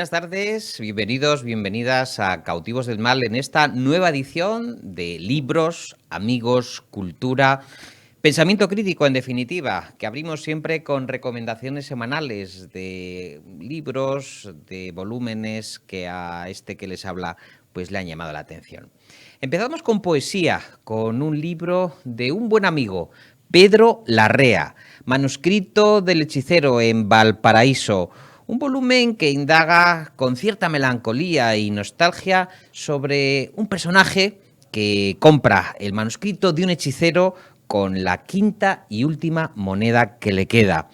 Buenas tardes, bienvenidos, bienvenidas a Cautivos del Mal en esta nueva edición de Libros, Amigos, Cultura, Pensamiento Crítico, en definitiva, que abrimos siempre con recomendaciones semanales de libros, de volúmenes que a este que les habla pues le han llamado la atención. Empezamos con poesía, con un libro de un buen amigo, Pedro Larrea, Manuscrito del hechicero en Valparaíso. Un volumen que indaga con cierta melancolía y nostalgia sobre un personaje que compra el manuscrito de un hechicero con la quinta y última moneda que le queda.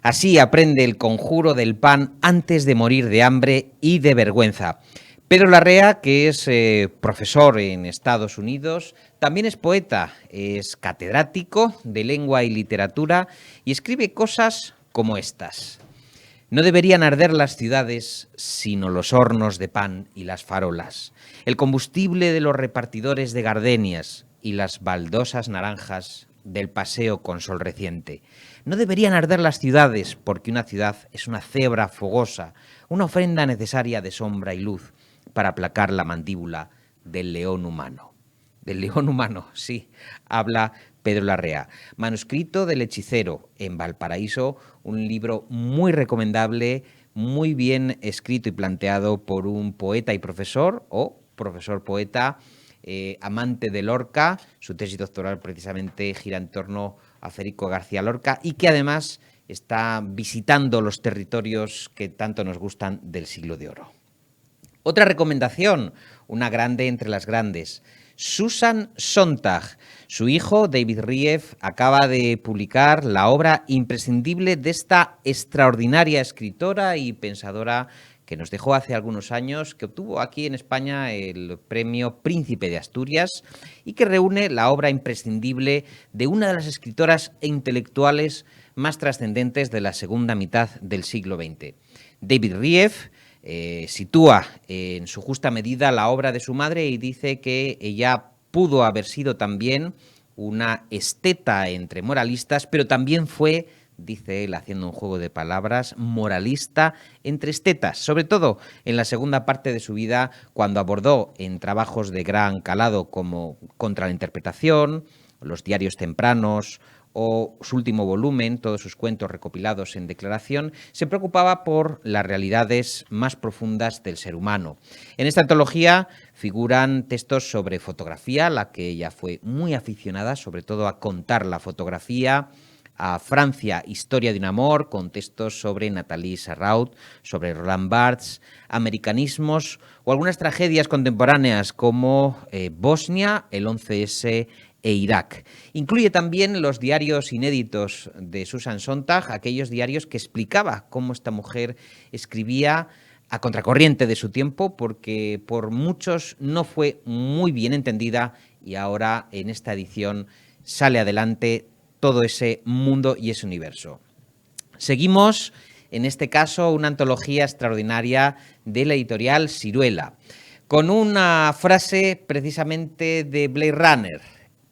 Así aprende el conjuro del pan antes de morir de hambre y de vergüenza. Pedro Larrea, que es profesor en Estados Unidos, también es poeta, es catedrático de lengua y literatura y escribe cosas como estas. No deberían arder las ciudades, sino los hornos de pan y las farolas, el combustible de los repartidores de gardenias y las baldosas naranjas del paseo con sol reciente. No deberían arder las ciudades, porque una ciudad es una cebra fogosa, una ofrenda necesaria de sombra y luz para aplacar la mandíbula del león humano. Del león humano, sí, habla Pedro Larrea. Manuscrito del hechicero en Valparaíso, un libro muy recomendable, muy bien escrito y planteado por un poeta y profesor, o profesor poeta, amante de Lorca. Su tesis doctoral precisamente gira en torno a Federico García Lorca y que además está visitando los territorios que tanto nos gustan del Siglo de Oro. Otra recomendación, una grande entre las grandes, Susan Sontag. Su hijo, David Rieff, acaba de publicar la obra imprescindible de esta extraordinaria escritora y pensadora que nos dejó hace algunos años, que obtuvo aquí en España el premio Príncipe de Asturias y que reúne la obra imprescindible de una de las escritoras e intelectuales más trascendentes de la segunda mitad del siglo XX. David Rieff sitúa en su justa medida la obra de su madre y dice que ella pudo haber sido también una esteta entre moralistas, pero también fue, dice él, haciendo un juego de palabras, moralista entre estetas, sobre todo en la segunda parte de su vida, cuando abordó en trabajos de gran calado como Contra la interpretación, Los diarios tempranos o su último volumen, todos sus cuentos recopilados en Declaración, se preocupaba por las realidades más profundas del ser humano. En esta antología figuran textos sobre fotografía, a la que ella fue muy aficionada, sobre todo a contar la fotografía, a Francia, historia de un amor, con textos sobre Nathalie Sarraut, sobre Roland Barthes, americanismos o algunas tragedias contemporáneas como Bosnia, el 11S e Irak. Incluye también los diarios inéditos de Susan Sontag, aquellos diarios que explicaba cómo esta mujer escribía a contracorriente de su tiempo, porque por muchos no fue muy bien entendida y ahora en esta edición sale adelante todo ese mundo y ese universo. Seguimos, en este caso, una antología extraordinaria de la editorial Siruela, con una frase precisamente de Blade Runner.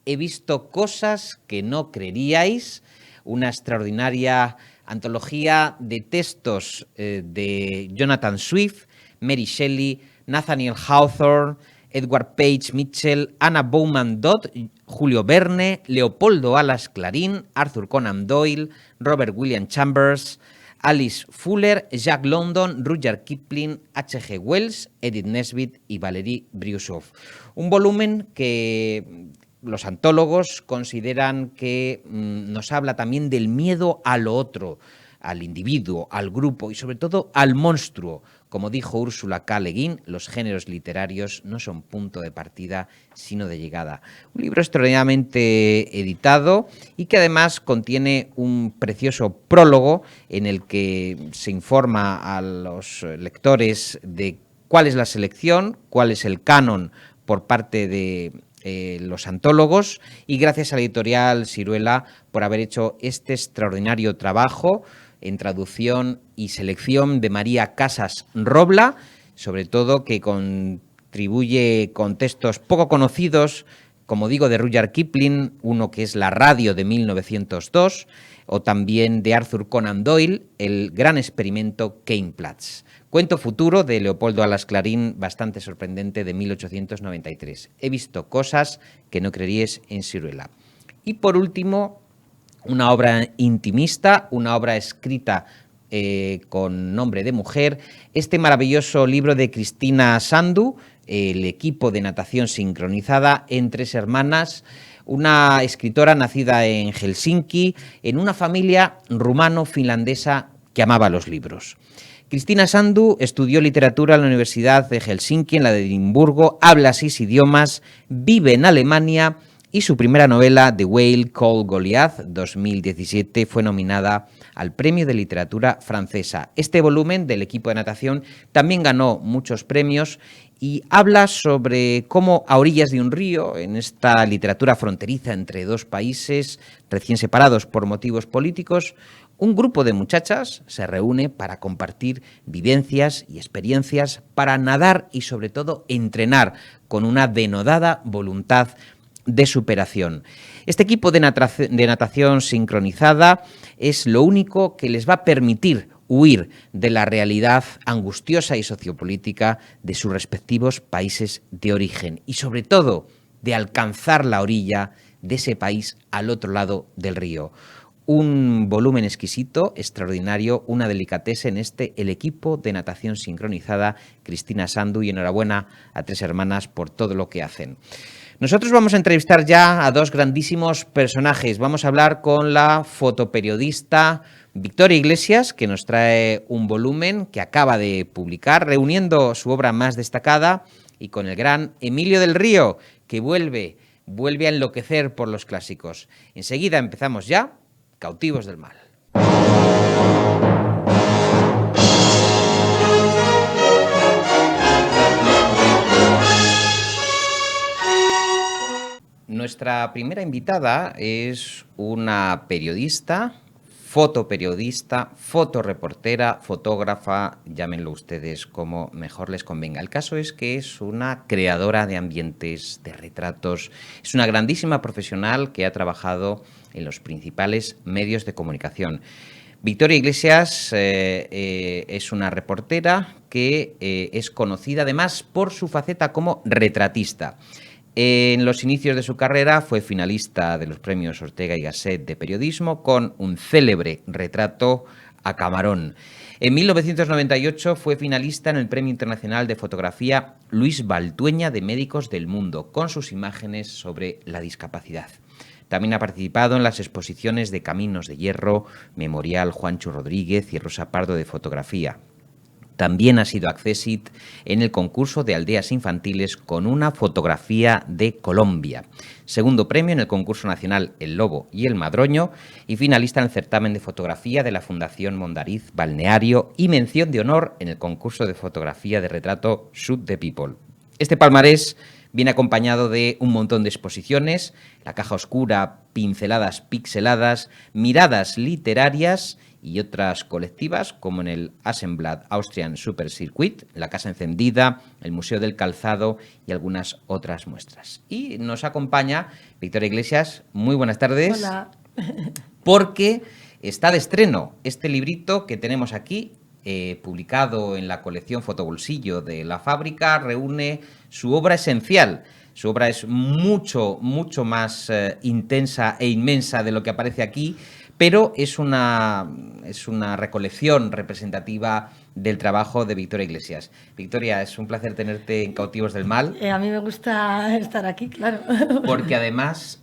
He visto cosas que no creeríais, una extraordinaria antología de textos de Jonathan Swift, Mary Shelley, Nathaniel Hawthorne, Edward Page Mitchell, Anna Bowman Dodd, Julio Verne, Leopoldo Alas Clarín, Arthur Conan Doyle, Robert William Chambers, Alice Fuller, Jack London, Rudyard Kipling, H.G. Wells, Edith Nesbit y Valery Brusov. Un volumen que los antólogos consideran que nos habla también del miedo a lo otro, al individuo, al grupo y sobre todo al monstruo. Como dijo Úrsula K. Le Guin, los géneros literarios no son punto de partida, sino de llegada. Un libro extraordinariamente editado y que además contiene un precioso prólogo en el que se informa a los lectores de cuál es la selección, cuál es el canon por parte de los antólogos, y gracias a la editorial Siruela por haber hecho este extraordinario trabajo en traducción y selección de María Casas Robla, sobre todo que contribuye con textos poco conocidos como digo, de Rudyard Kipling, uno que es La radio de 1902, o también de Arthur Conan Doyle, El gran experimento Keimplatz. Cuento futuro de Leopoldo Alas Clarín, bastante sorprendente, de 1893. He visto cosas que no creeríais en Siruela. Y por último, una obra intimista, una obra escrita con nombre de mujer, este maravilloso libro de Cristina Sandu, El equipo de natación sincronizada en 3 hermanas, una escritora nacida en Helsinki, en una familia rumano-finlandesa que amaba los libros. Cristina Sandu estudió literatura en la Universidad de Helsinki, en la de Edimburgo, habla 6 idiomas, vive en Alemania y su primera novela, The Whale Called Goliath, 2017, fue nominada al Premio de Literatura Francesa. Este volumen del equipo de natación también ganó muchos premios y habla sobre cómo a orillas de un río, en esta literatura fronteriza entre 2 países recién separados por motivos políticos, un grupo de muchachas se reúne para compartir vivencias y experiencias, para nadar y sobre todo entrenar con una denodada voluntad de superación. Este equipo de natación sincronizada es lo único que les va a permitir huir de la realidad angustiosa y sociopolítica de sus respectivos países de origen y sobre todo de alcanzar la orilla de ese país al otro lado del río. Un volumen exquisito, extraordinario, una delicatese en el equipo de natación sincronizada Cristina Sandu, y enhorabuena a 3 hermanas por todo lo que hacen. Nosotros vamos a entrevistar ya a 2 grandísimos personajes. Vamos a hablar con la fotoperiodista Victoria Iglesias, que nos trae un volumen que acaba de publicar, reuniendo su obra más destacada, y con el gran Emilio del Río, que vuelve a enloquecer por los clásicos. Enseguida empezamos ya, Cautivos del Mal. Nuestra primera invitada es una periodista, fotoperiodista, fotoreportera, fotógrafa, llámenlo ustedes como mejor les convenga. El caso es que es una creadora de ambientes, de retratos, es una grandísima profesional que ha trabajado en los principales medios de comunicación. Victoria Iglesias es una reportera que es conocida además por su faceta como retratista. En los inicios de su carrera fue finalista de los premios Ortega y Gasset de periodismo con un célebre retrato a camarón. En 1998 fue finalista en el Premio Internacional de Fotografía Luis Baltueña de Médicos del Mundo con sus imágenes sobre la discapacidad. También ha participado en las exposiciones de Caminos de Hierro, Memorial Juancho Rodríguez y Rosa Pardo de Fotografía. También ha sido accésit en el concurso de aldeas infantiles con una fotografía de Colombia. Segundo premio en el concurso nacional El Lobo y el Madroño y finalista en el certamen de fotografía de la Fundación Mondariz Balneario y mención de honor en el concurso de fotografía de retrato Shoot the People. Este palmarés viene acompañado de un montón de exposiciones, La caja oscura, Pinceladas pixeladas, Miradas literarias y otras colectivas, como en el Assemblad Austrian Super Circuit, La Casa Encendida, el Museo del Calzado y algunas otras muestras. Y nos acompaña Victoria Iglesias. Muy buenas tardes. Hola. Porque está de estreno este librito que tenemos aquí, publicado en la colección Fotobolsillo de La Fábrica, reúne su obra esencial. Su obra es mucho más intensa e inmensa de lo que aparece aquí, pero es una recolección representativa del trabajo de Victoria Iglesias. Victoria, es un placer tenerte en Cautivos del Mal. A mí me gusta estar aquí, claro. Porque además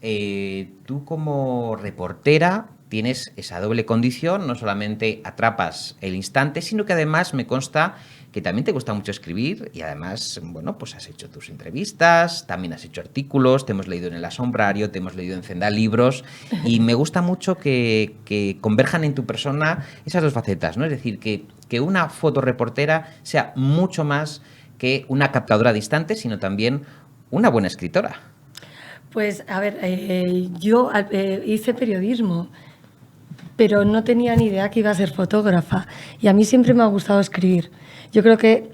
tú como reportera tienes esa doble condición, no solamente atrapas el instante, sino que además me consta que también te gusta mucho escribir y además, bueno, pues has hecho tus entrevistas, también has hecho artículos, te hemos leído en El Asombrario, te hemos leído en Zenda Libros y me gusta mucho que converjan en tu persona esas 2 facetas, ¿no? Es decir, que una fotoreportera sea mucho más que una captadora de instantes, sino también una buena escritora. Pues, a ver, yo hice periodismo, pero no tenía ni idea que iba a ser fotógrafa y a mí siempre me ha gustado escribir. Yo creo que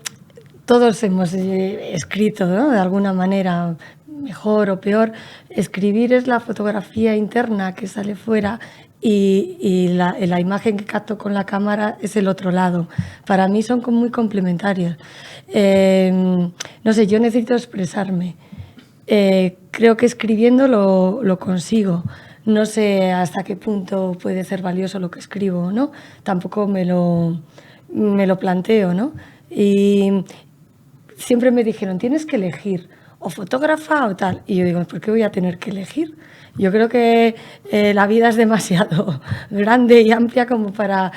todos hemos escrito, ¿no? De alguna manera, mejor o peor. Escribir es la fotografía interna que sale fuera y la imagen que capto con la cámara es el otro lado. Para mí son muy complementarios. No sé, yo necesito expresarme. Creo que escribiendo lo consigo. No sé hasta qué punto puede ser valioso lo que escribo, ¿no? Tampoco me lo planteo, ¿no? Y siempre me dijeron, tienes que elegir o fotógrafa o tal. Y yo digo, ¿por qué voy a tener que elegir? Yo creo que la vida es demasiado grande y amplia como para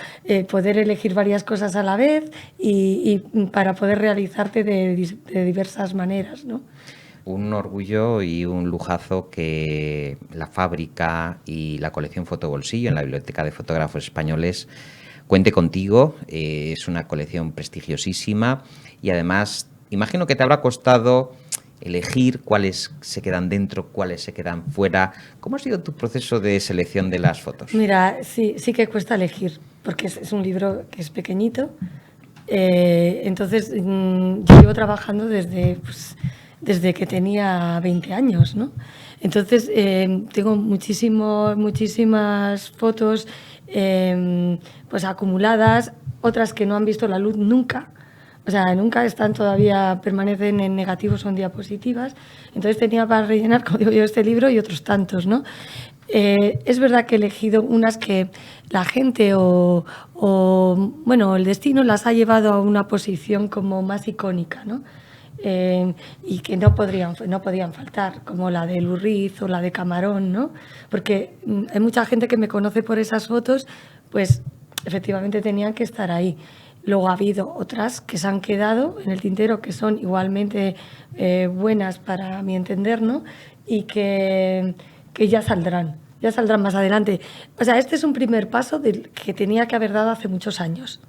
poder elegir varias cosas a la vez y para poder realizarte de diversas maneras, ¿no? Un orgullo y un lujazo que la fábrica y la colección Fotobolsillo en la Biblioteca de Fotógrafos Españoles cuente contigo. Es una colección prestigiosísima y además imagino que te habrá costado elegir cuáles se quedan dentro, cuáles se quedan fuera. ¿Cómo ha sido tu proceso de selección de las fotos? Mira, sí que cuesta elegir, porque es un libro que es pequeñito. Entonces, yo llevo trabajando desde que tenía 20 años, ¿no? Entonces, tengo muchísimas fotos pues acumuladas, otras que no han visto la luz nunca. O sea, nunca están todavía, permanecen en negativos o en diapositivas. Entonces tenía para rellenar, como digo yo, este libro y otros tantos, ¿no? Es verdad que he elegido unas que la gente bueno, el destino las ha llevado a una posición como más icónica, ¿no? Y que no podían faltar, como la de Lurriz o la de Camarón, ¿no? Porque hay mucha gente que me conoce por esas fotos, pues efectivamente tenían que estar ahí. Luego ha habido otras que se han quedado en el tintero que son igualmente buenas para mi entender, ¿no? Y que ya saldrán más adelante. O sea, este es un primer paso que tenía que haber dado hace muchos años.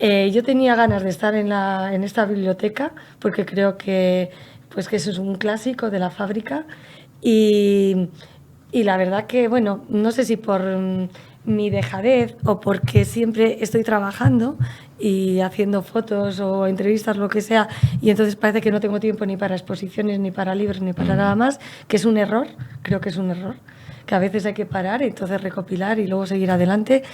Yo tenía ganas de estar en esta biblioteca porque creo que eso es un clásico de la fábrica y la verdad que, bueno, no sé si por mi dejadez o porque siempre estoy trabajando y haciendo fotos o entrevistas, lo que sea, y entonces parece que no tengo tiempo ni para exposiciones, ni para libros, ni para nada más, que es un error, creo que es un error, que a veces hay que parar, entonces recopilar y luego seguir adelante.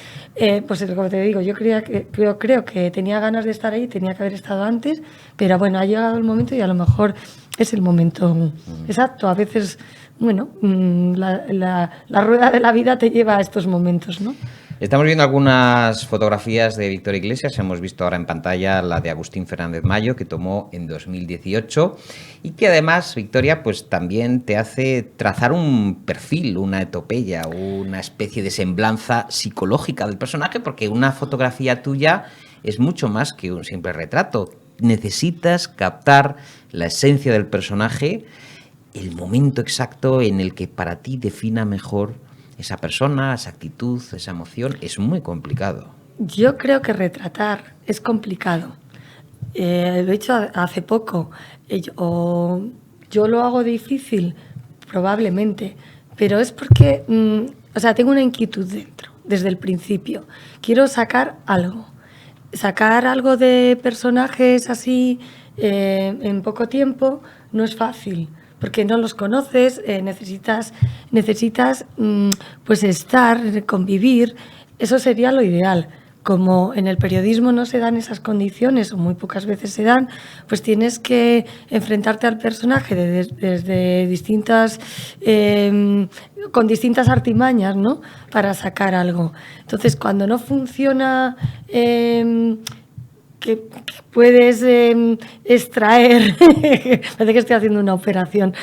Pues como te digo, yo creo que tenía ganas de estar ahí, tenía que haber estado antes, pero bueno, ha llegado el momento y a lo mejor es el momento exacto. A veces, bueno, la rueda de la vida te lleva a estos momentos, ¿no? Estamos viendo algunas fotografías de Víctor Iglesias. Hemos visto ahora en pantalla la de Agustín Fernández Mayo, que tomó en 2018 y que además, Victoria, pues también te hace trazar un perfil, una etopeya, una especie de semblanza psicológica del personaje, porque una fotografía tuya es mucho más que un simple retrato. Necesitas captar la esencia del personaje, el momento exacto en el que para ti defina mejor esa persona, esa actitud, esa emoción. Es muy complicado. Yo creo que retratar es complicado. Lo he hecho hace poco. Yo lo hago difícil, probablemente, pero es porque, tengo una inquietud dentro, desde el principio. Quiero sacar algo de personajes así en poco tiempo no es fácil. Porque no los conoces, necesitas pues estar, convivir. Eso sería lo ideal. Como en el periodismo no se dan esas condiciones, o muy pocas veces se dan, pues tienes que enfrentarte al personaje desde distintas, con distintas artimañas, ¿no? Para sacar algo. Entonces, cuando no funciona, que puedes extraer, parece que estoy haciendo una operación,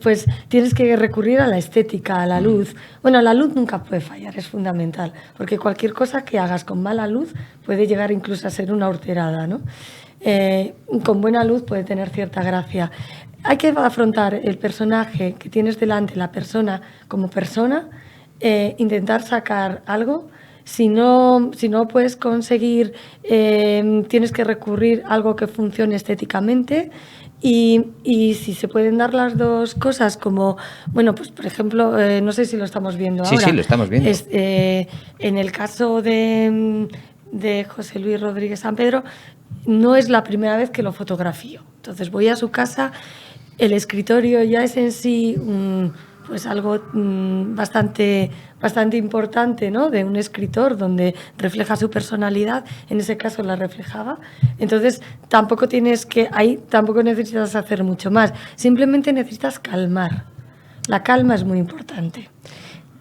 pues tienes que recurrir a la estética, a la luz. Bueno, la luz nunca puede fallar, es fundamental, porque cualquier cosa que hagas con mala luz puede llegar incluso a ser una horterada, ¿no? Con buena luz puede tener cierta gracia. Hay que afrontar el personaje que tienes delante, la persona como persona, intentar sacar algo. Si no puedes conseguir, tienes que recurrir a algo que funcione estéticamente y si se pueden dar las dos cosas, como, bueno, pues por ejemplo, no sé si lo estamos viendo ahora. Sí, lo estamos viendo. En el caso de José Luis Rodríguez San Pedro, no es la primera vez que lo fotografío. Entonces voy a su casa, el escritorio ya es en sí pues algo bastante importante, ¿no? De un escritor, donde refleja su personalidad. En ese caso la reflejaba. Entonces tampoco necesitas hacer mucho más. Simplemente necesitas calmar. La calma es muy importante,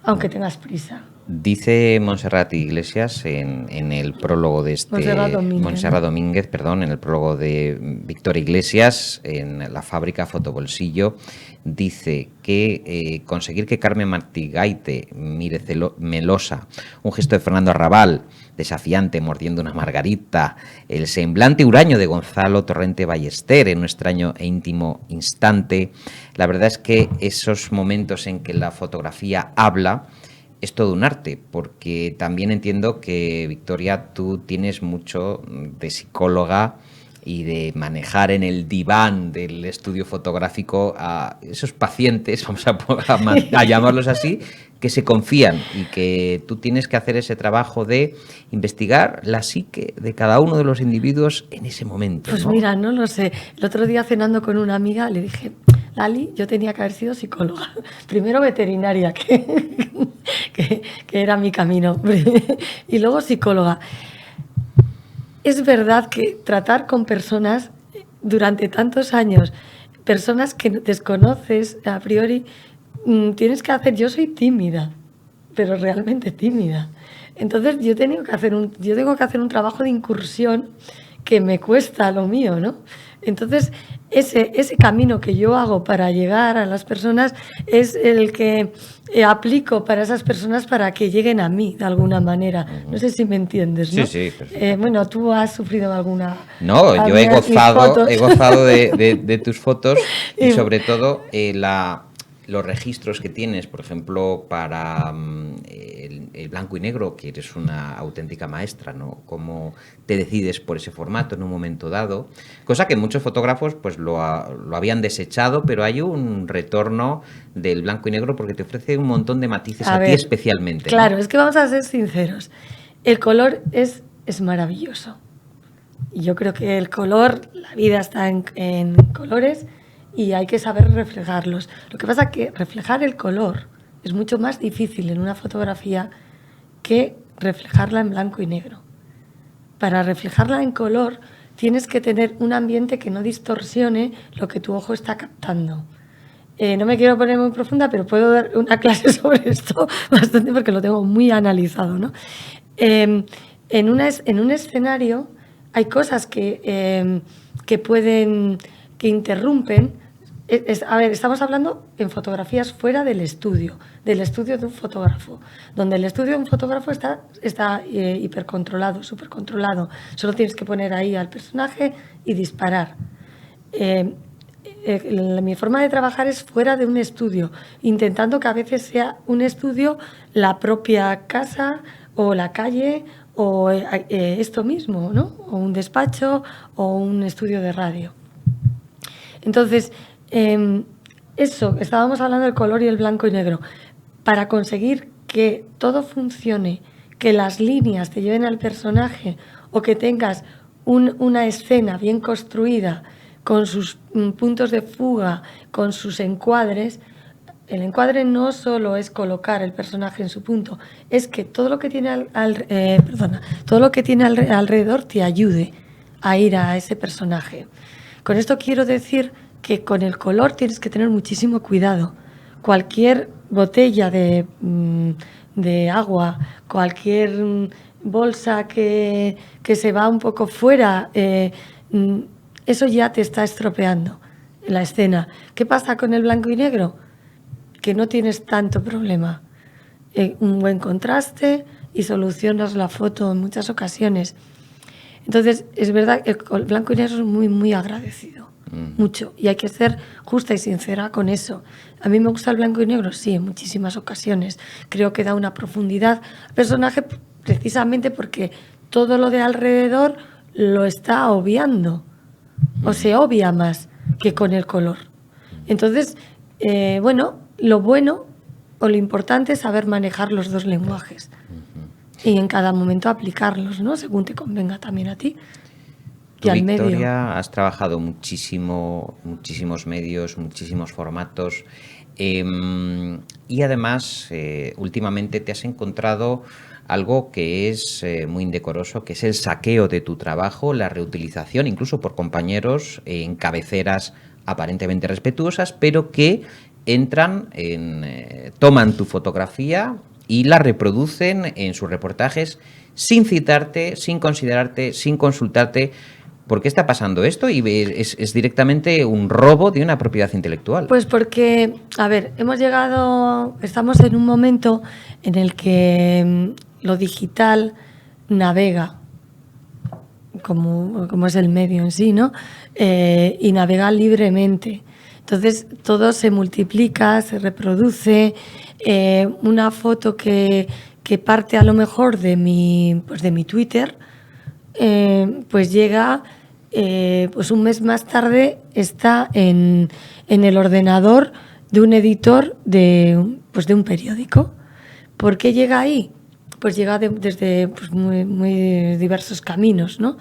aunque tengas prisa. Dice Montserrat Iglesias en el prólogo de este... Montserrat Domínguez, perdón, en el prólogo de Victoria Iglesias, en La fábrica Fotobolsillo, dice que conseguir que Carmen Martigaite mire melosa, un gesto de Fernando Arrabal, desafiante, mordiendo una margarita, el semblante huraño de Gonzalo Torrente Ballester en un extraño e íntimo instante. La verdad es que esos momentos en que la fotografía habla es todo un arte, porque también entiendo que, Victoria, tú tienes mucho de psicóloga y de manejar en el diván del estudio fotográfico a esos pacientes, vamos a llamarlos así, que se confían, y que tú tienes que hacer ese trabajo de investigar la psique de cada uno de los individuos en ese momento, ¿no? Pues mira, no lo sé. El otro día cenando con una amiga le dije, Lali, yo tenía que haber sido psicóloga. Primero veterinaria, que era mi camino, y luego psicóloga. Es verdad que tratar con personas durante tantos años, personas que desconoces a priori, tienes que hacer... Yo soy tímida, pero realmente tímida. Entonces yo tengo que hacer un trabajo de incursión que me cuesta lo mío, ¿no? Entonces ese camino que yo hago para llegar a las personas es el que aplico para esas personas para que lleguen a mí de alguna manera. No sé si me entiendes, ¿no? Sí. Bueno, tú has sufrido alguna... No, yo he gozado de tus fotos y sobre todo los registros que tienes, por ejemplo, para el blanco y negro, que eres una auténtica maestra, ¿no? Cómo te decides por ese formato en un momento dado, cosa que muchos fotógrafos pues lo habían desechado, pero hay un retorno del blanco y negro porque te ofrece un montón de matices a ti especialmente, ¿no? Claro, es que vamos a ser sinceros. El color es maravilloso. Y yo creo que el color, la vida está en colores, y hay que saber reflejarlos. Lo que pasa es que reflejar el color es mucho más difícil en una fotografía que reflejarla en blanco y negro. Para reflejarla en color tienes que tener un ambiente que no distorsione lo que tu ojo está captando. No me quiero poner muy profunda, pero puedo dar una clase sobre esto bastante porque lo tengo muy analizado, ¿no? En un escenario hay cosas que interrumpen. A ver, estamos hablando en fotografías fuera del estudio de un fotógrafo, donde el estudio de un fotógrafo está hipercontrolado, supercontrolado. Solo tienes que poner ahí al personaje y disparar. Mi forma de trabajar es fuera de un estudio, intentando que a veces sea un estudio la propia casa o la calle o esto mismo, ¿no? O un despacho o un estudio de radio. Entonces, estábamos hablando del color y el blanco y negro. Para conseguir que todo funcione, que las líneas te lleven al personaje o que tengas una escena bien construida con sus puntos de fuga, con sus encuadres, el encuadre no solo es colocar el personaje en su punto, es que todo lo que tiene alrededor te ayude a ir a ese personaje. Con esto quiero decir que con el color tienes que tener muchísimo cuidado. Cualquier botella de agua, cualquier bolsa que se va un poco fuera, eso ya te está estropeando la escena. ¿Qué pasa con el blanco y negro? Que no tienes tanto problema. Un buen contraste y solucionas la foto en muchas ocasiones. Entonces, es verdad que el blanco y negro es muy, muy agradecido. Mucho. Y hay que ser justa y sincera con eso. ¿A mí me gusta el blanco y negro? Sí, en muchísimas ocasiones. Creo que da una profundidad al personaje precisamente porque todo lo de alrededor lo está obviando. O se obvia más que con el color. Entonces, lo bueno o lo importante es saber manejar los dos lenguajes. Y en cada momento aplicarlos, ¿no? Según te convenga también a ti. Tú, y al medio. Victoria, has trabajado muchísimos medios, muchísimos formatos y además últimamente te has encontrado algo que es muy indecoroso, que es el saqueo de tu trabajo, la reutilización, incluso por compañeros en cabeceras aparentemente respetuosas, pero que entran toman tu fotografía y la reproducen en sus reportajes sin citarte, sin considerarte, sin consultarte. ¿Por qué está pasando esto? Y es directamente un robo de una propiedad intelectual. Pues porque, a ver, estamos en un momento en el que lo digital navega, como es el medio en sí, ¿no? Y navega libremente. Entonces, todo se multiplica, se reproduce. Una foto que parte a lo mejor de mi Twitter, pues llega, pues un mes más tarde está en el ordenador de un editor de un periódico. ¿Por qué llega ahí? Pues llega desde pues muy diversos caminos, ¿no?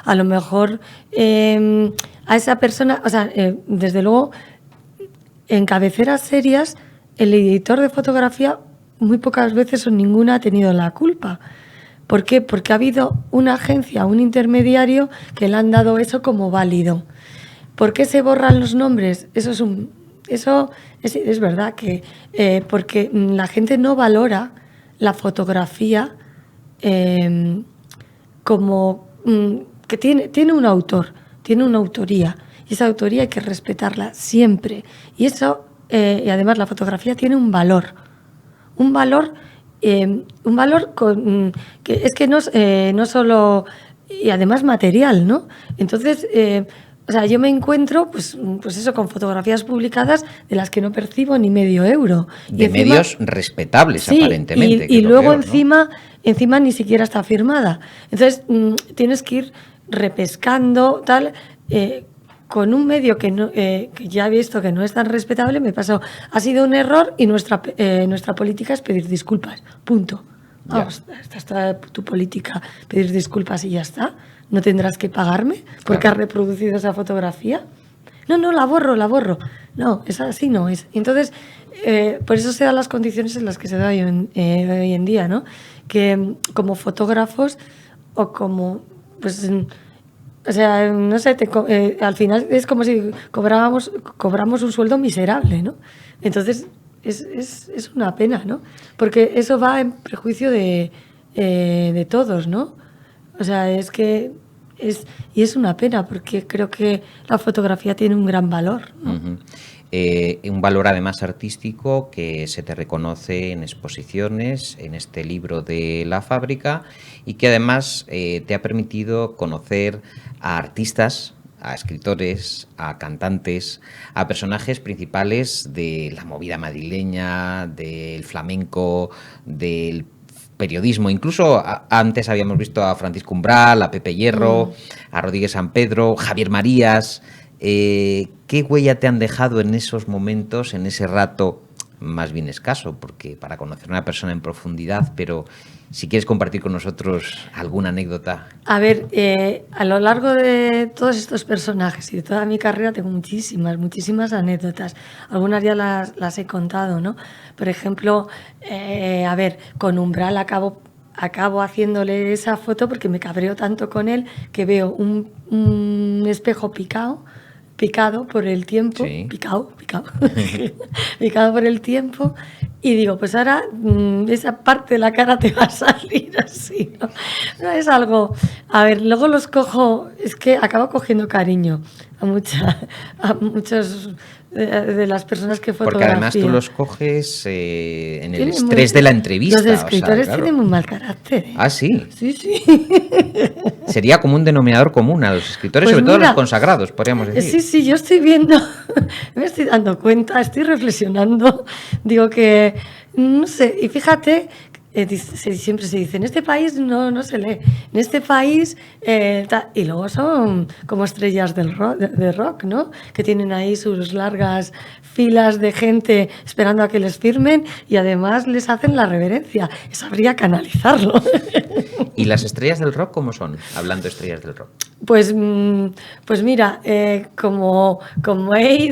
A lo mejor a esa persona, o sea, desde luego, en cabeceras serias, el editor de fotografía muy pocas veces o ninguna ha tenido la culpa. ¿Por qué? Porque ha habido una agencia, un intermediario que le han dado eso como válido. ¿Por qué se borran los nombres? Eso es verdad que porque la gente no valora la fotografía como que tiene un autor, tiene una autoría, y esa autoría hay que respetarla siempre. Y eso, y además la fotografía tiene un valor que es que no solo, y además material, ¿no? Entonces, o sea, yo me encuentro, pues eso, con fotografías publicadas de las que no percibo ni medio euro. De encima, medios respetables, sí, aparentemente. Y luego peor, encima ni siquiera está firmada. Entonces, tienes que ir repescando, tal, con un medio que ya he visto que no es tan respetable. Me pasó, ha sido un error y nuestra política es pedir disculpas, punto. Vamos, esta está tu política, pedir disculpas y ya está. No tendrás que pagarme porque has reproducido esa fotografía. No, la borro. No, es así, no es. Entonces, por eso se dan las condiciones en las que se da hoy en día, ¿no? Que como fotógrafos o como, pues, o sea, no sé, al final es como si cobramos un sueldo miserable, ¿no? Entonces, es una pena, ¿no? Porque eso va en prejuicio de todos, ¿no? O sea, es una pena porque creo que la fotografía tiene un gran valor, ¿no? Un valor además artístico que se te reconoce en exposiciones, en este libro de La Fábrica, y que además te ha permitido conocer a artistas, a escritores, a cantantes, a personajes principales de la movida madrileña, del flamenco, del periodismo. Incluso antes habíamos visto a Francisco Umbral, a Pepe Hierro, a Rodríguez Sampedro, Javier Marías. ¿Qué huella te han dejado en esos momentos, en ese rato más bien escaso? Porque para conocer a una persona en profundidad, pero si quieres compartir con nosotros alguna anécdota. A ver, a lo largo de todos estos personajes y de toda mi carrera tengo muchísimas anécdotas. Algunas ya las he contado, ¿no? Por ejemplo, a ver, con Umbral acabo haciéndole esa foto porque me cabreo tanto con él que veo un espejo picado por el tiempo, sí. picado por el tiempo, y digo, pues ahora esa parte de la cara te va a salir así, ¿no? No es algo, a ver, luego los cojo, es que acabo cogiendo cariño a muchos de las personas que fotografío. Porque además tú los coges en el estrés de la entrevista. Los escritores tienen muy mal carácter, ¿eh? Ah, sí. Sí. Sería como un denominador común a los escritores, pues sobre todo los consagrados, podríamos decir. Sí, yo estoy viendo, me estoy dando cuenta, estoy reflexionando, digo que, no sé, y fíjate, siempre se dice, en este país no se lee, en este país, y luego son como estrellas de rock, ¿no? Que tienen ahí sus largas filas de gente esperando a que les firmen y además les hacen la reverencia. Eso habría que analizarlo. ¿Y las estrellas del rock cómo son? Hablando de estrellas del rock. Pues mira, como he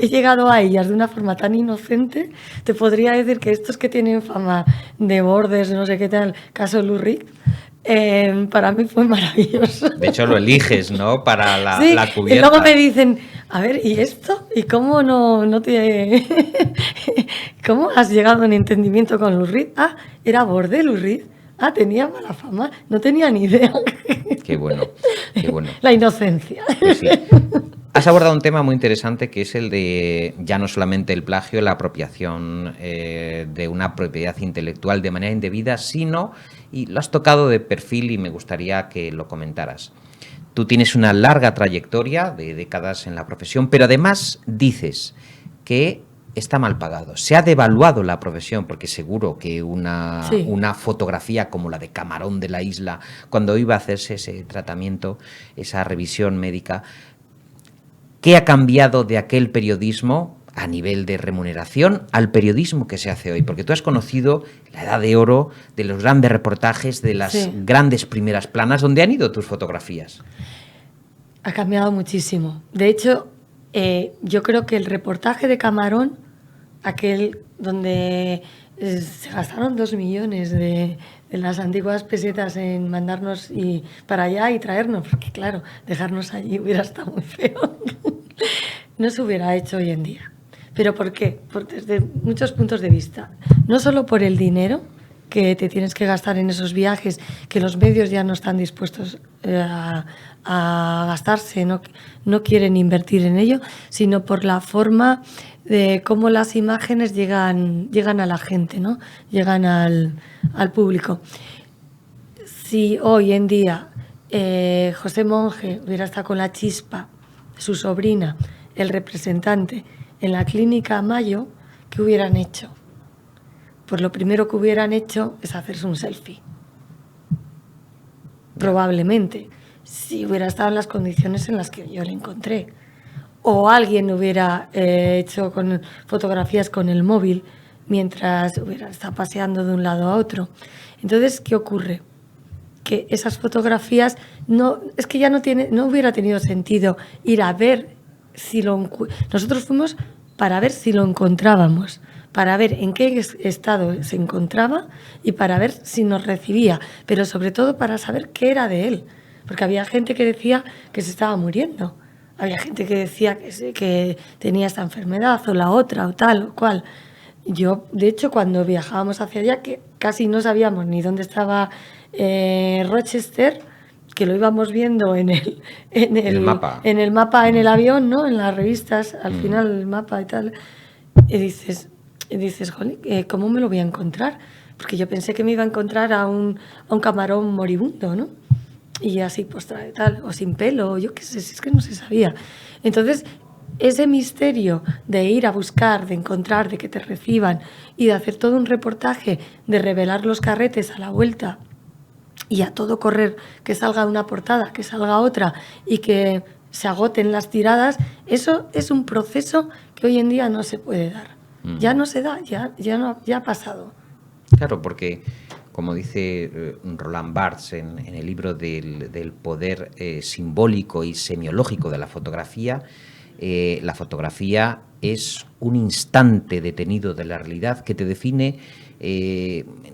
llegado a ellas de una forma tan inocente, te podría decir que estos que tienen fama de bordes, no sé qué tal, caso Lou Reed, para mí fue maravilloso. De hecho, lo eliges, ¿no? Para la cubierta. Y luego me dicen, a ver, ¿y esto? ¿Y cómo no te... ¿Cómo has llegado a un entendimiento con Lou Reed? Ah, era borde Lou Reed. Ah, tenía mala fama, no tenía ni idea. Qué bueno, qué bueno. La inocencia. Pues sí. Has abordado un tema muy interesante que es el de ya no solamente el plagio, la apropiación de una propiedad intelectual de manera indebida, sino, y lo has tocado de perfil y me gustaría que lo comentaras. Tú tienes una larga trayectoria de décadas en la profesión, pero además dices que está mal pagado. Se ha devaluado la profesión, porque seguro que una fotografía como la de Camarón de la Isla, cuando iba a hacerse ese tratamiento, esa revisión médica, ¿qué ha cambiado de aquel periodismo a nivel de remuneración al periodismo que se hace hoy? Porque tú has conocido la edad de oro de los grandes reportajes, de las grandes primeras planas, donde han ido tus fotografías. Ha cambiado muchísimo. De hecho, yo creo que el reportaje de Camarón, aquel donde se gastaron 2 millones de las antiguas pesetas en mandarnos para allá y traernos, porque claro, dejarnos allí hubiera estado muy feo. No se hubiera hecho hoy en día. ¿Pero por qué? Desde muchos puntos de vista. No solo por el dinero que te tienes que gastar en esos viajes, que los medios ya no están dispuestos a gastarse, no quieren invertir en ello, sino por la forma de cómo las imágenes llegan a la gente, ¿no? Llegan al público. Si hoy en día José Monge hubiera estado con la Chispa, su sobrina, el representante, en la clínica Mayo, ¿qué hubieran hecho? Pues lo primero que hubieran hecho es hacerse un selfie. Probablemente, si hubiera estado en las condiciones en las que yo le encontré. O alguien hubiera hecho fotografías con el móvil mientras hubiera estado paseando de un lado a otro. Entonces, ¿qué ocurre? Que esas fotografías es que ya no hubiera tenido sentido ir a ver si nosotros fuimos para ver si lo encontrábamos, para ver en qué estado se encontraba y para ver si nos recibía, pero sobre todo para saber qué era de él, porque había gente que decía que se estaba muriendo, había gente que decía que tenía esta enfermedad o la otra o tal o cual. Yo, de hecho, cuando viajábamos hacia allá, que casi no sabíamos ni dónde estaba Rochester, que lo íbamos viendo en el mapa, en el avión, ¿no? En las revistas, al final el mapa y tal, y dices, jolín, ¿cómo me lo voy a encontrar? Porque yo pensé que me iba a encontrar a un camarón moribundo, ¿no? Y así postrado y tal, o sin pelo, o yo qué sé, si es que no se sabía. Entonces, ese misterio de ir a buscar, de encontrar, de que te reciban y de hacer todo un reportaje, de revelar los carretes a la vuelta y a todo correr, que salga una portada, que salga otra y que se agoten las tiradas, eso es un proceso que hoy en día no se puede dar. Ya no se da, ya ha pasado. Claro, porque como dice Roland Barthes en el libro del poder simbólico y semiológico de la fotografía es un instante detenido de la realidad que te define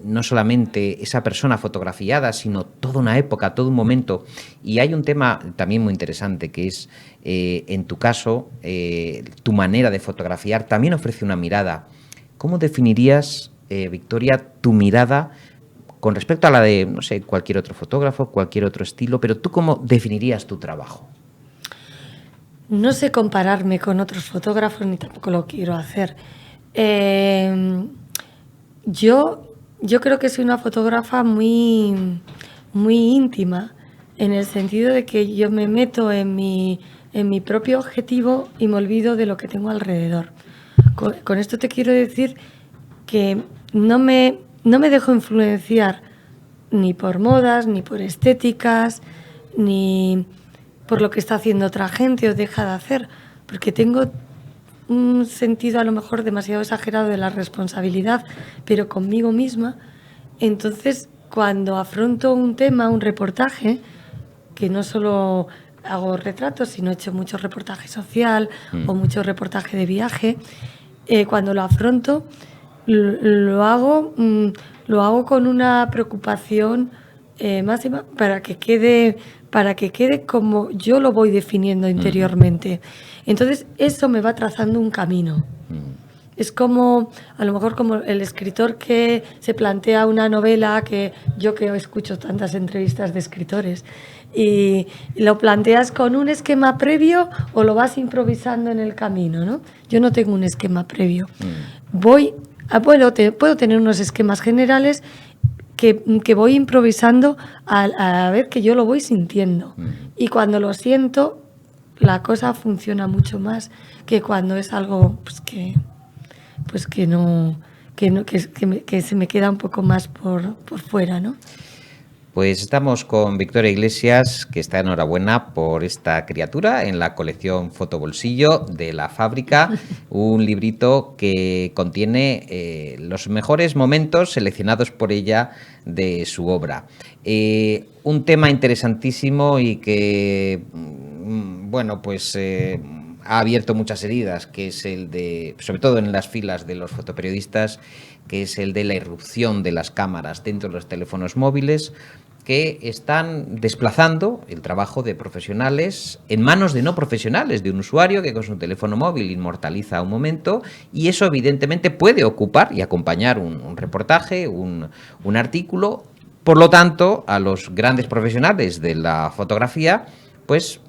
no solamente esa persona fotografiada, sino toda una época, todo un momento. Y hay un tema también muy interesante que es, en tu caso, tu manera de fotografiar también ofrece una mirada. ¿Cómo definirías, Victoria, tu mirada con respecto a la de, no sé, cualquier otro fotógrafo, cualquier otro estilo, pero tú cómo definirías tu trabajo? No sé compararme con otros fotógrafos ni tampoco lo quiero hacer. Yo creo que soy una fotógrafa muy, muy íntima, en el sentido de que yo me meto en mi propio objetivo y me olvido de lo que tengo alrededor. Con esto te quiero decir que no me no me dejo influenciar ni por modas, ni por estéticas, ni por lo que está haciendo otra gente o deja de hacer, porque tengo un sentido a lo mejor demasiado exagerado de la responsabilidad, pero conmigo misma. Entonces, cuando afronto un tema, un reportaje, que no solo hago retratos, sino he hecho mucho reportaje social o mucho reportaje de viaje, cuando lo afronto, lo hago con una preocupación máxima para que quede como yo lo voy definiendo interiormente. Entonces, eso me va trazando un camino. Es como, a lo mejor como el escritor que se plantea una novela, que escucho tantas entrevistas de escritores, y lo planteas con un esquema previo o lo vas improvisando en el camino, ¿no? Yo no tengo un esquema previo. Puedo tener unos esquemas generales que voy improvisando a ver que yo lo voy sintiendo. Y cuando lo siento, la cosa funciona mucho más que cuando es algo que se me queda un poco más por fuera, ¿no? Pues estamos con Victoria Iglesias, que está enhorabuena por esta criatura en la colección Fotobolsillo de La Fábrica, un librito que contiene los mejores momentos seleccionados por ella de su obra. Un tema interesantísimo y que, bueno, pues ha abierto muchas heridas, que es el de, sobre todo en las filas de los fotoperiodistas, que es el de la irrupción de las cámaras dentro de los teléfonos móviles, que están desplazando el trabajo de profesionales en manos de no profesionales, de un usuario que con su teléfono móvil inmortaliza un momento, y eso evidentemente puede ocupar y acompañar un reportaje, un artículo. Por lo tanto, a los grandes profesionales de la fotografía, pues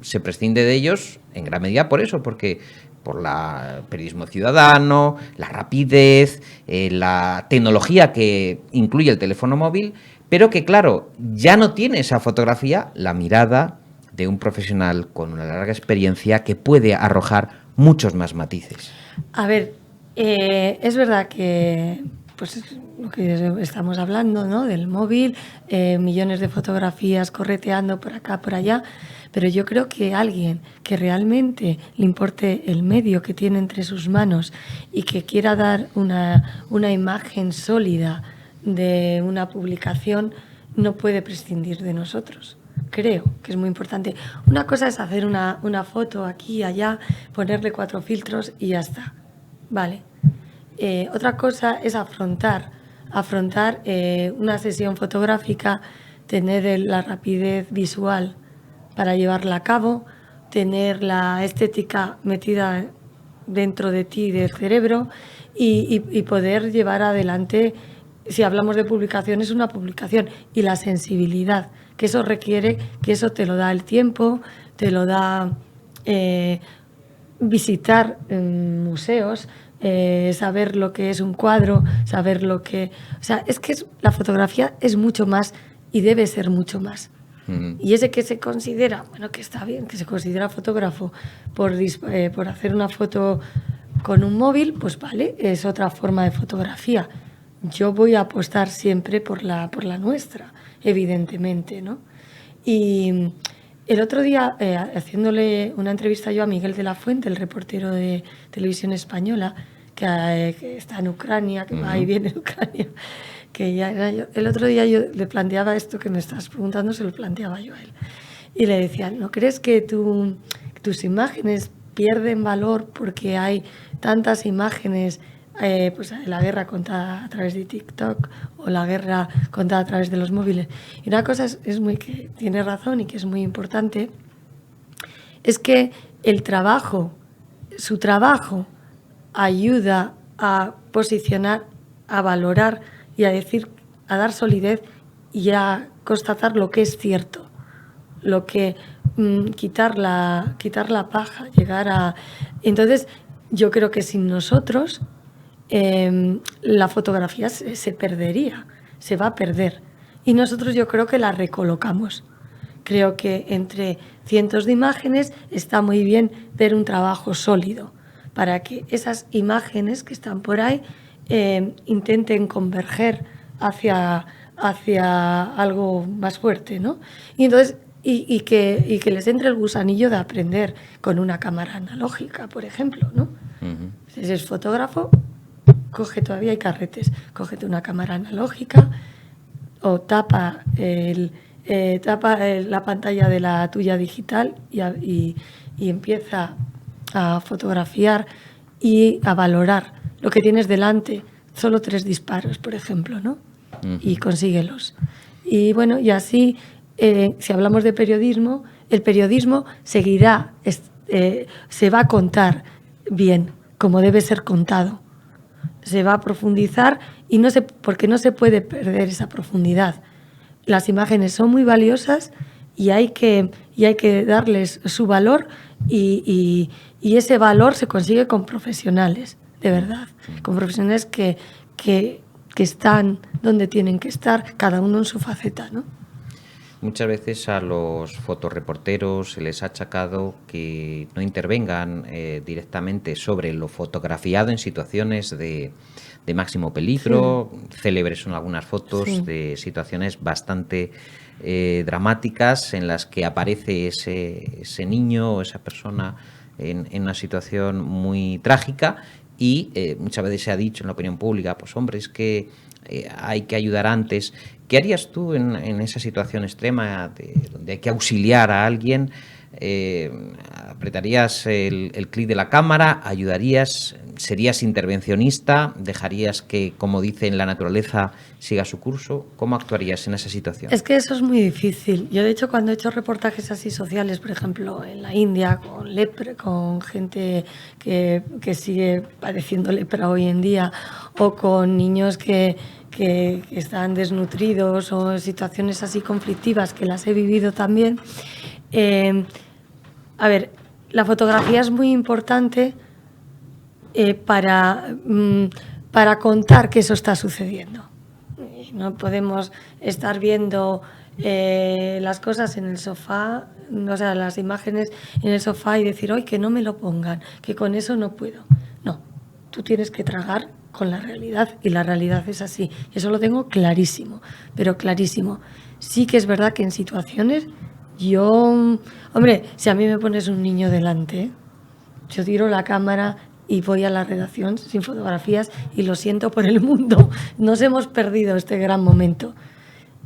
se prescinde de ellos en gran medida por eso, porque por el periodismo ciudadano, la rapidez, la tecnología que incluye el teléfono móvil, pero que, claro, ya no tiene esa fotografía la mirada de un profesional con una larga experiencia que puede arrojar muchos más matices. A ver, es verdad que, pues, lo que estamos hablando, ¿no?, del móvil, millones de fotografías correteando por acá, por allá, pero yo creo que alguien que realmente le importe el medio que tiene entre sus manos y que quiera dar una imagen sólida de una publicación no puede prescindir de nosotros. Creo que es muy importante. Una cosa es hacer una foto aquí y allá, ponerle 4 filtros y ya está. Vale. Otra cosa es afrontar una sesión fotográfica, tener la rapidez visual para llevarla a cabo, tener la estética metida dentro de ti, del cerebro, y poder llevar adelante. Si hablamos de publicación, es una publicación, y la sensibilidad que eso requiere, que eso te lo da el tiempo, te lo da visitar museos, saber lo que es un cuadro, saber lo que... O sea, es que la fotografía es mucho más y debe ser mucho más. Y ese que se considera, bueno, que está bien, que se considera fotógrafo por hacer una foto con un móvil, pues vale, es otra forma de fotografía. Yo voy a apostar siempre por la nuestra, evidentemente, ¿no? Y el otro día, haciéndole una entrevista yo a Miguel de la Fuente, el reportero de Televisión Española, que está en Ucrania, que va y viene en Ucrania, que ya era yo. El otro día yo le planteaba esto que me estás preguntando, se lo planteaba yo a él. Y le decía, ¿no crees que tus imágenes pierden valor porque hay tantas imágenes, pues la guerra contada a través de TikTok o la guerra contada a través de los móviles? Y una cosa es muy que tiene razón y que es muy importante, es que su trabajo ayuda a posicionar, a valorar y a decir, a dar solidez y a constatar lo que es cierto, lo que quitar la paja, llegar a... Entonces, yo creo que sin nosotros la fotografía se perdería, se va a perder. Y nosotros yo creo que la recolocamos. Creo que entre cientos de imágenes está muy bien ver un trabajo sólido para que esas imágenes que están por ahí intenten converger hacia algo más fuerte, ¿no? Y entonces y que les entre el gusanillo de aprender con una cámara analógica, por ejemplo, ¿no? Si eres fotógrafo, todavía hay carretes, cógete una cámara analógica o tapa la pantalla de la tuya digital y empieza a fotografiar y a valorar lo que tienes delante. Solo 3 disparos, por ejemplo, ¿no? Y consíguelos. Y bueno, y así, si hablamos de periodismo, el periodismo seguirá, se va a contar bien, como debe ser contado. Se va a profundizar porque no se puede perder esa profundidad. Las imágenes son muy valiosas y hay que darles su valor y ese valor se consigue con profesionales, de verdad, con profesionales que están donde tienen que estar, cada uno en su faceta, ¿no? Muchas veces a los fotoreporteros se les ha achacado que no intervengan directamente sobre lo fotografiado en situaciones de máximo peligro. Sí. Célebres son algunas fotos, sí, de situaciones bastante dramáticas en las que aparece ese niño o esa persona en una situación muy trágica y muchas veces se ha dicho en la opinión pública, pues hombre, es que hay que ayudar antes. ¿Qué harías tú en esa situación extrema donde hay que auxiliar a alguien? ¿Apretarías el clic de la cámara? ¿Ayudarías? ¿Serías intervencionista? ¿Dejarías que, como dice en la naturaleza, siga su curso? ¿Cómo actuarías en esa situación? Es que eso es muy difícil. Yo, de hecho, cuando he hecho reportajes así sociales, por ejemplo, en la India, con gente que sigue padeciendo lepra hoy en día, o con niños que están desnutridos o en situaciones así conflictivas, que las he vivido también. A ver, la fotografía es muy importante para contar que eso está sucediendo. No podemos estar viendo las cosas en el sofá, o sea, las imágenes en el sofá y decir, ¡ay, que no me lo pongan, que con eso no puedo! No, tú tienes que tragar con la realidad y la realidad es así. Eso lo tengo clarísimo, pero clarísimo. Sí que es verdad que en situaciones hombre, si a mí me pones un niño delante, yo tiro la cámara y voy a la redacción sin fotografías y lo siento por el mundo. Nos hemos perdido este gran momento.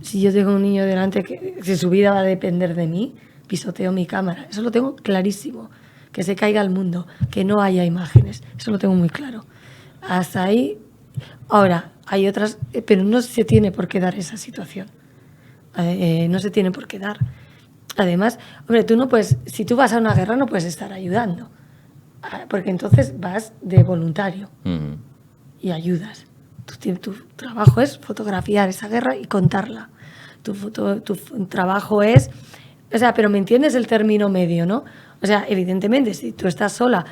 Si yo tengo un niño delante que si su vida va a depender de mí, pisoteo mi cámara. Eso lo tengo clarísimo. Que se caiga el mundo, que no haya imágenes. Eso lo tengo muy claro. Hasta ahí. Ahora, hay otras, pero no se tiene por qué dar esa situación. No se tiene por qué dar. Además, hombre, tú no puedes, si tú vas a una guerra no puedes estar ayudando, porque entonces vas de voluntario y ayudas. Tu trabajo es fotografiar esa guerra y contarla. Tu trabajo es, o sea, pero me entiendes el término medio, ¿no? O sea, evidentemente, si tú estás sola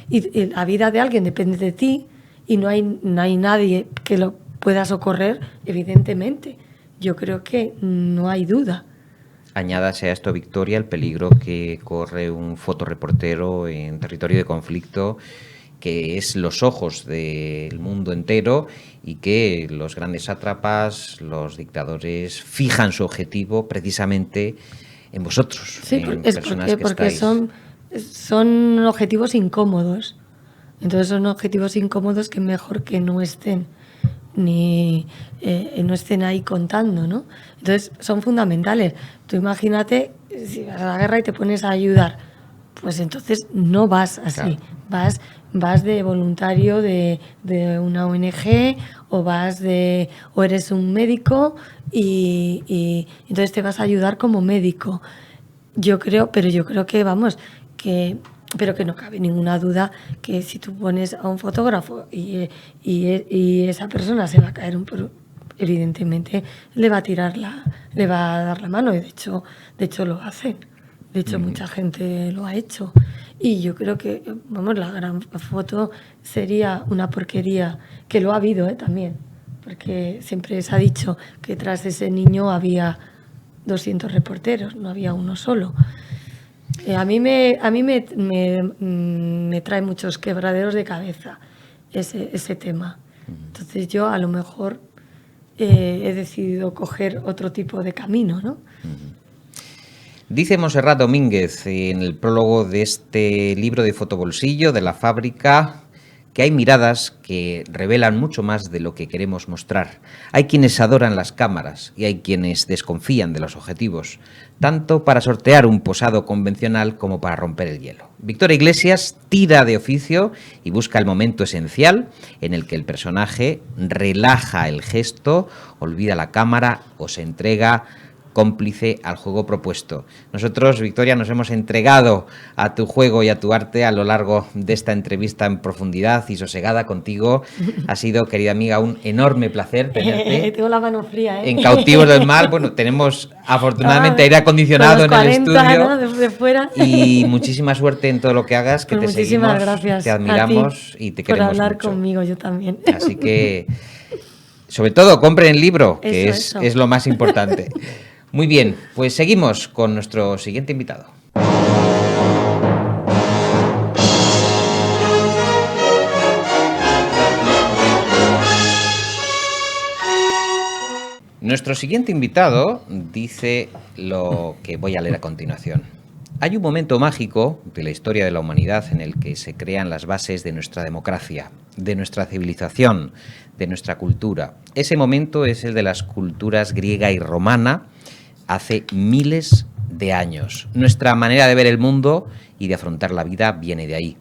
y la vida de alguien depende de ti y no hay nadie que lo pueda socorrer, evidentemente, yo creo que no hay duda. Añádase a esto, Victoria, el peligro que corre un fotoreportero en territorio de conflicto, que es los ojos del mundo entero y que los grandes sátrapas, los dictadores, fijan su objetivo precisamente en vosotros. Sí, porque son objetivos incómodos. Entonces son objetivos incómodos que mejor que no estén no estén ahí contando, ¿no? Entonces son fundamentales. Tú imagínate si vas a la guerra y te pones a ayudar, pues entonces no vas así, claro. Vas de voluntario de una ONG o eres un médico y entonces te vas a ayudar como médico. Yo creo que pero que no cabe ninguna duda que si tú pones a un fotógrafo y esa persona se va a caer evidentemente le va a dar la mano y de hecho lo hacen. De hecho, mucha gente lo ha hecho. Y yo creo que, la gran foto sería una porquería, que lo ha habido también, porque siempre se ha dicho que tras ese niño había 200 reporteros, no había uno solo. A mí me trae muchos quebraderos de cabeza ese tema. Entonces yo a lo mejor he decidido coger otro tipo de camino, ¿no? Dice Montserrat Domínguez en el prólogo de este libro de fotobolsillo de La Fábrica que hay miradas que revelan mucho más de lo que queremos mostrar. Hay quienes adoran las cámaras y hay quienes desconfían de los objetivos, tanto para sortear un posado convencional como para romper el hielo. Victoria Iglesias tira de oficio y busca el momento esencial en el que el personaje relaja el gesto, olvida la cámara o se entrega cómplice al juego propuesto. Nosotros, Victoria, nos hemos entregado a tu juego y a tu arte a lo largo de esta entrevista en profundidad y sosegada contigo. Ha sido, querida amiga, un enorme placer tenerte. Tengo la mano fría, ¿eh? En Cautivos del Mal. Bueno, tenemos afortunadamente aire acondicionado en el estudio. ¿No? De fuera. Y muchísima suerte en todo lo que hagas, que pues te seguimos, gracias te admiramos y te queremos por hablar mucho. Conmigo, yo también. Así que, sobre todo, compren el libro, que eso. es lo más importante. Muy bien, pues seguimos con nuestro siguiente invitado. Nuestro siguiente invitado dice lo que voy a leer a continuación. Hay un momento mágico de la historia de la humanidad en el que se crean las bases de nuestra democracia, de nuestra civilización, de nuestra cultura. Ese momento es el de las culturas griega y romana, hace miles de años. Nuestra manera de ver el mundo y de afrontar la vida viene de ahí.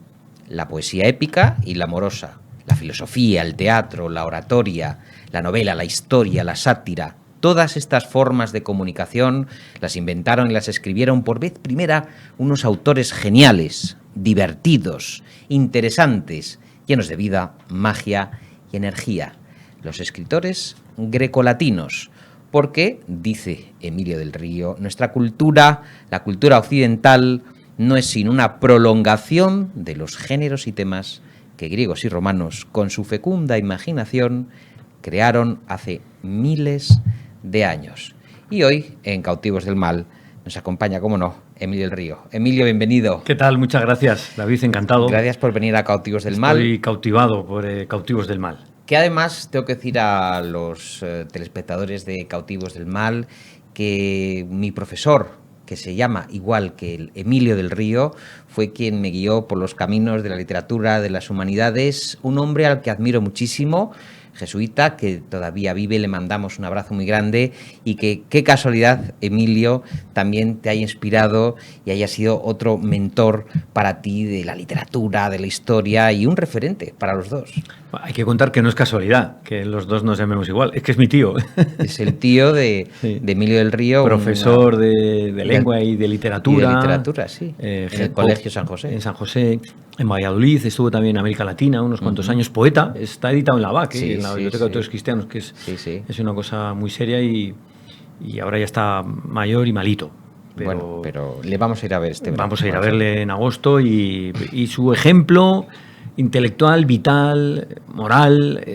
La poesía épica y la amorosa, la filosofía, el teatro, la oratoria, la novela, la historia, la sátira. Todas estas formas de comunicación las inventaron y las escribieron por vez primera unos autores geniales, divertidos, interesantes, llenos de vida, magia y energía. Los escritores grecolatinos. Porque, dice Emilio del Río, nuestra cultura, la cultura occidental, no es sino una prolongación de los géneros y temas que griegos y romanos, con su fecunda imaginación, crearon hace miles de años. Y hoy, en Cautivos del Mal, nos acompaña, cómo no, Emilio del Río. Emilio, bienvenido. ¿Qué tal? Muchas gracias, David, encantado. Gracias por venir a Cautivos del Mal. Estoy cautivado por Cautivos del Mal. Que además tengo que decir a los telespectadores de Cautivos del Mal que mi profesor, que se llama igual que el Emilio del Río, fue quien me guió por los caminos de la literatura, de las humanidades, un hombre al que admiro muchísimo, jesuita, que todavía vive, le mandamos un abrazo muy grande y que qué casualidad, Emilio, también te haya inspirado y haya sido otro mentor para ti de la literatura, de la historia y un referente para los dos. Hay que contar que no es casualidad que los dos nos llamemos igual, es que es mi tío. Es el tío de Emilio del Río. Profesor de lengua y de literatura. Y de literatura, sí. En el Colegio San José. En San José, en Valladolid, estuvo también en América Latina unos cuantos años. Poeta, está editado en la BAC, en la Biblioteca de Autores Cristianos, que es una cosa muy seria y ahora ya está mayor y malito. Pero le vamos a ir a ver este verano. Vamos a ir a verle en agosto y su ejemplo intelectual, vital, moral,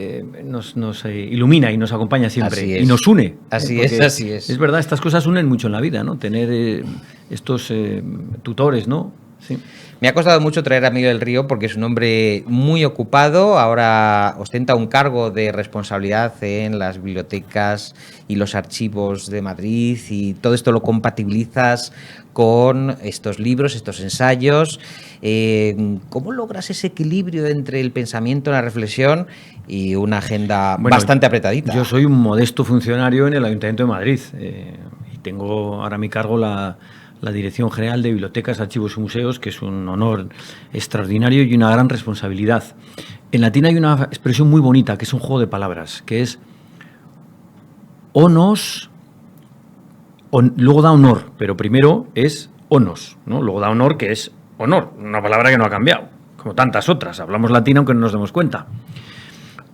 nos ilumina y nos acompaña siempre y nos une. Así es. Es verdad, estas cosas unen mucho en la vida, ¿no? Tener estos tutores, ¿no? Sí. Me ha costado mucho traer a Emilio del Río porque es un hombre muy ocupado, ahora ostenta un cargo de responsabilidad en las bibliotecas y los archivos de Madrid y todo esto lo compatibilizas con estos libros, estos ensayos. ¿Cómo logras ese equilibrio entre el pensamiento, la reflexión y una agenda bastante apretadita? Yo soy un modesto funcionario en el Ayuntamiento de Madrid y tengo ahora a mi cargo la Dirección General de Bibliotecas, Archivos y Museos, que es un honor extraordinario y una gran responsabilidad. En latín hay una expresión muy bonita, que es un juego de palabras, que es onos, luego da honor, pero primero es onos, ¿no? Luego da honor, que es honor, una palabra que no ha cambiado, como tantas otras. Hablamos latín aunque no nos demos cuenta.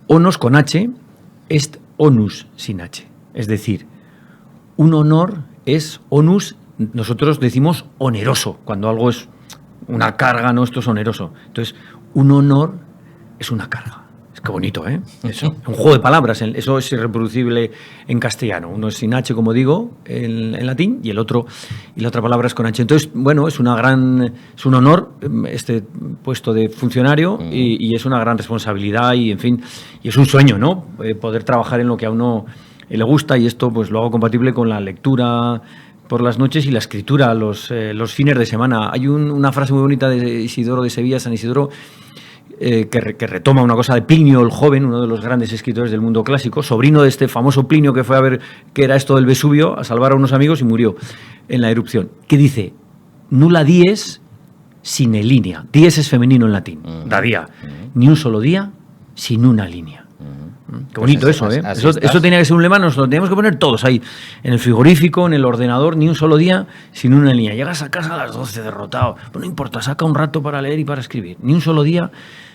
Onos con H, est onus sin H. Es decir, un honor es onus. Nosotros decimos oneroso, cuando algo es una carga, no, esto es oneroso. Entonces, un honor es una carga. Qué bonito, ¿eh? Eso. Un juego de palabras. Eso es irreproducible en castellano. Uno es sin H, como digo, en latín, y la otra palabra es con H. Entonces, bueno, es un honor este puesto de funcionario y es una gran responsabilidad y, en fin, y es un sueño, ¿no? Poder trabajar en lo que a uno le gusta, y esto pues lo hago compatible con la lectura por las noches y la escritura los fines de semana. Hay una frase muy bonita de Isidoro de Sevilla, San Isidoro, que retoma una cosa de Plinio el Joven, uno de los grandes escritores del mundo clásico, sobrino de este famoso Plinio que fue a ver qué era esto del Vesubio, a salvar a unos amigos y murió en la erupción, que dice: nulla dies sine linea. Dies es femenino en latín, da día. Ni un solo día sin una línea. Qué bonito pues eso, ¿eh? Eso tenía que ser un lema, nos lo teníamos que poner todos ahí, en el frigorífico, en el ordenador, ni un solo día sin una línea. Llegas a casa a las 12 derrotado, pues no importa, saca un rato para leer y para escribir. Ni un solo día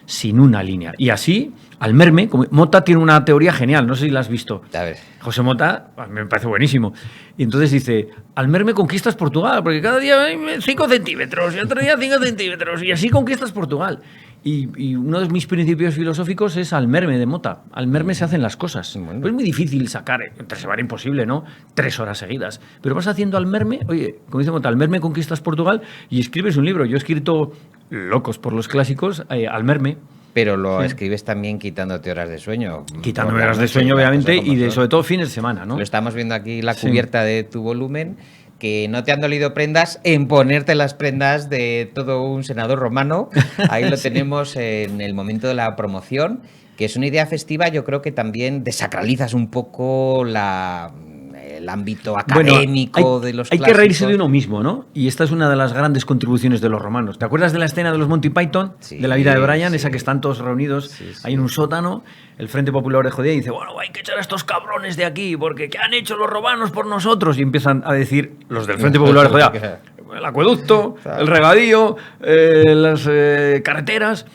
sin una línea. Y así, al merme, Mota tiene una teoría genial, no sé si la has visto. A ver. José Mota, me parece buenísimo. Y entonces dice: al merme conquistas Portugal, porque cada día 5 centímetros, y otro día 5 centímetros, y así conquistas Portugal. Y uno de mis principios filosóficos es al merme de Mota. Al merme se hacen las cosas. Bueno. Pues es muy difícil sacar, entre semana imposible, ¿no? 3 horas seguidas. Pero vas haciendo al merme, oye, como dice Mota, al merme conquistas Portugal y escribes un libro. Yo he escrito Locos por los clásicos, al merme. Pero lo escribes también quitándote horas de sueño. Quitándome horas de sueño, obviamente, y sobre todo fines de semana, ¿no? Lo estamos viendo aquí, la cubierta de tu volumen, que no te han dolido prendas en ponerte las prendas de todo un senador romano. Ahí lo tenemos en el momento de la promoción, que es una idea festiva. Yo creo que también desacralizas un poco el ámbito académico de los clásicos. Hay que reírse de uno mismo, ¿no? Y esta es una de las grandes contribuciones de los romanos. ¿Te acuerdas de la escena de los Monty Python? Sí, de la vida de Brian, esa que están todos reunidos ahí en un sótano, el Frente Popular de Judea, y dice: bueno, hay que echar a estos cabrones de aquí, porque ¿qué han hecho los romanos por nosotros? Y empiezan a decir los del Frente Popular de Judea: el acueducto, el regadío, las carreteras.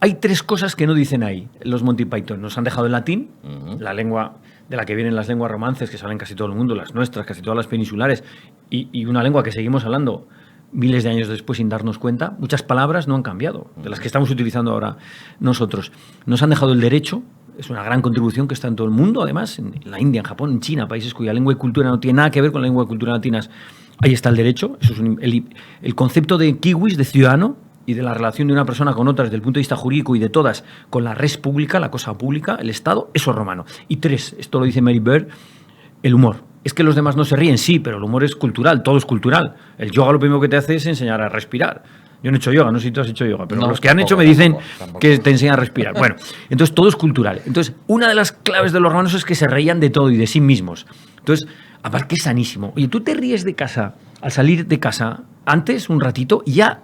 Hay 3 cosas que no dicen ahí los Monty Python. Nos han dejado el latín, la lengua de la que vienen las lenguas romances, que salen casi todo el mundo, las nuestras, casi todas las peninsulares, y una lengua que seguimos hablando miles de años después sin darnos cuenta. Muchas palabras no han cambiado, de las que estamos utilizando ahora nosotros. Nos han dejado el derecho, es una gran contribución que está en todo el mundo, además, en la India, en Japón, en China, países cuya lengua y cultura no tiene nada que ver con la lengua y cultura latinas. Ahí está el derecho, eso es el concepto de kiwis, de ciudadano, y de la relación de una persona con otra desde el punto de vista jurídico y de todas con la res pública, la cosa pública, el Estado, eso es romano. Y 3, esto lo dice Mary Bird, el humor. Es que los demás no se ríen, sí, pero el humor es cultural, todo es cultural. El yoga lo primero que te hace es enseñar a respirar. Yo no he hecho yoga, no sé si tú has hecho yoga, pero los que han hecho me dicen que te enseñan a respirar. Bueno, entonces todo es cultural. Entonces, una de las claves de los romanos es que se reían de todo y de sí mismos. Entonces, aparte que es sanísimo. Oye, tú te ríes de casa, al salir de casa, antes, un ratito, y ya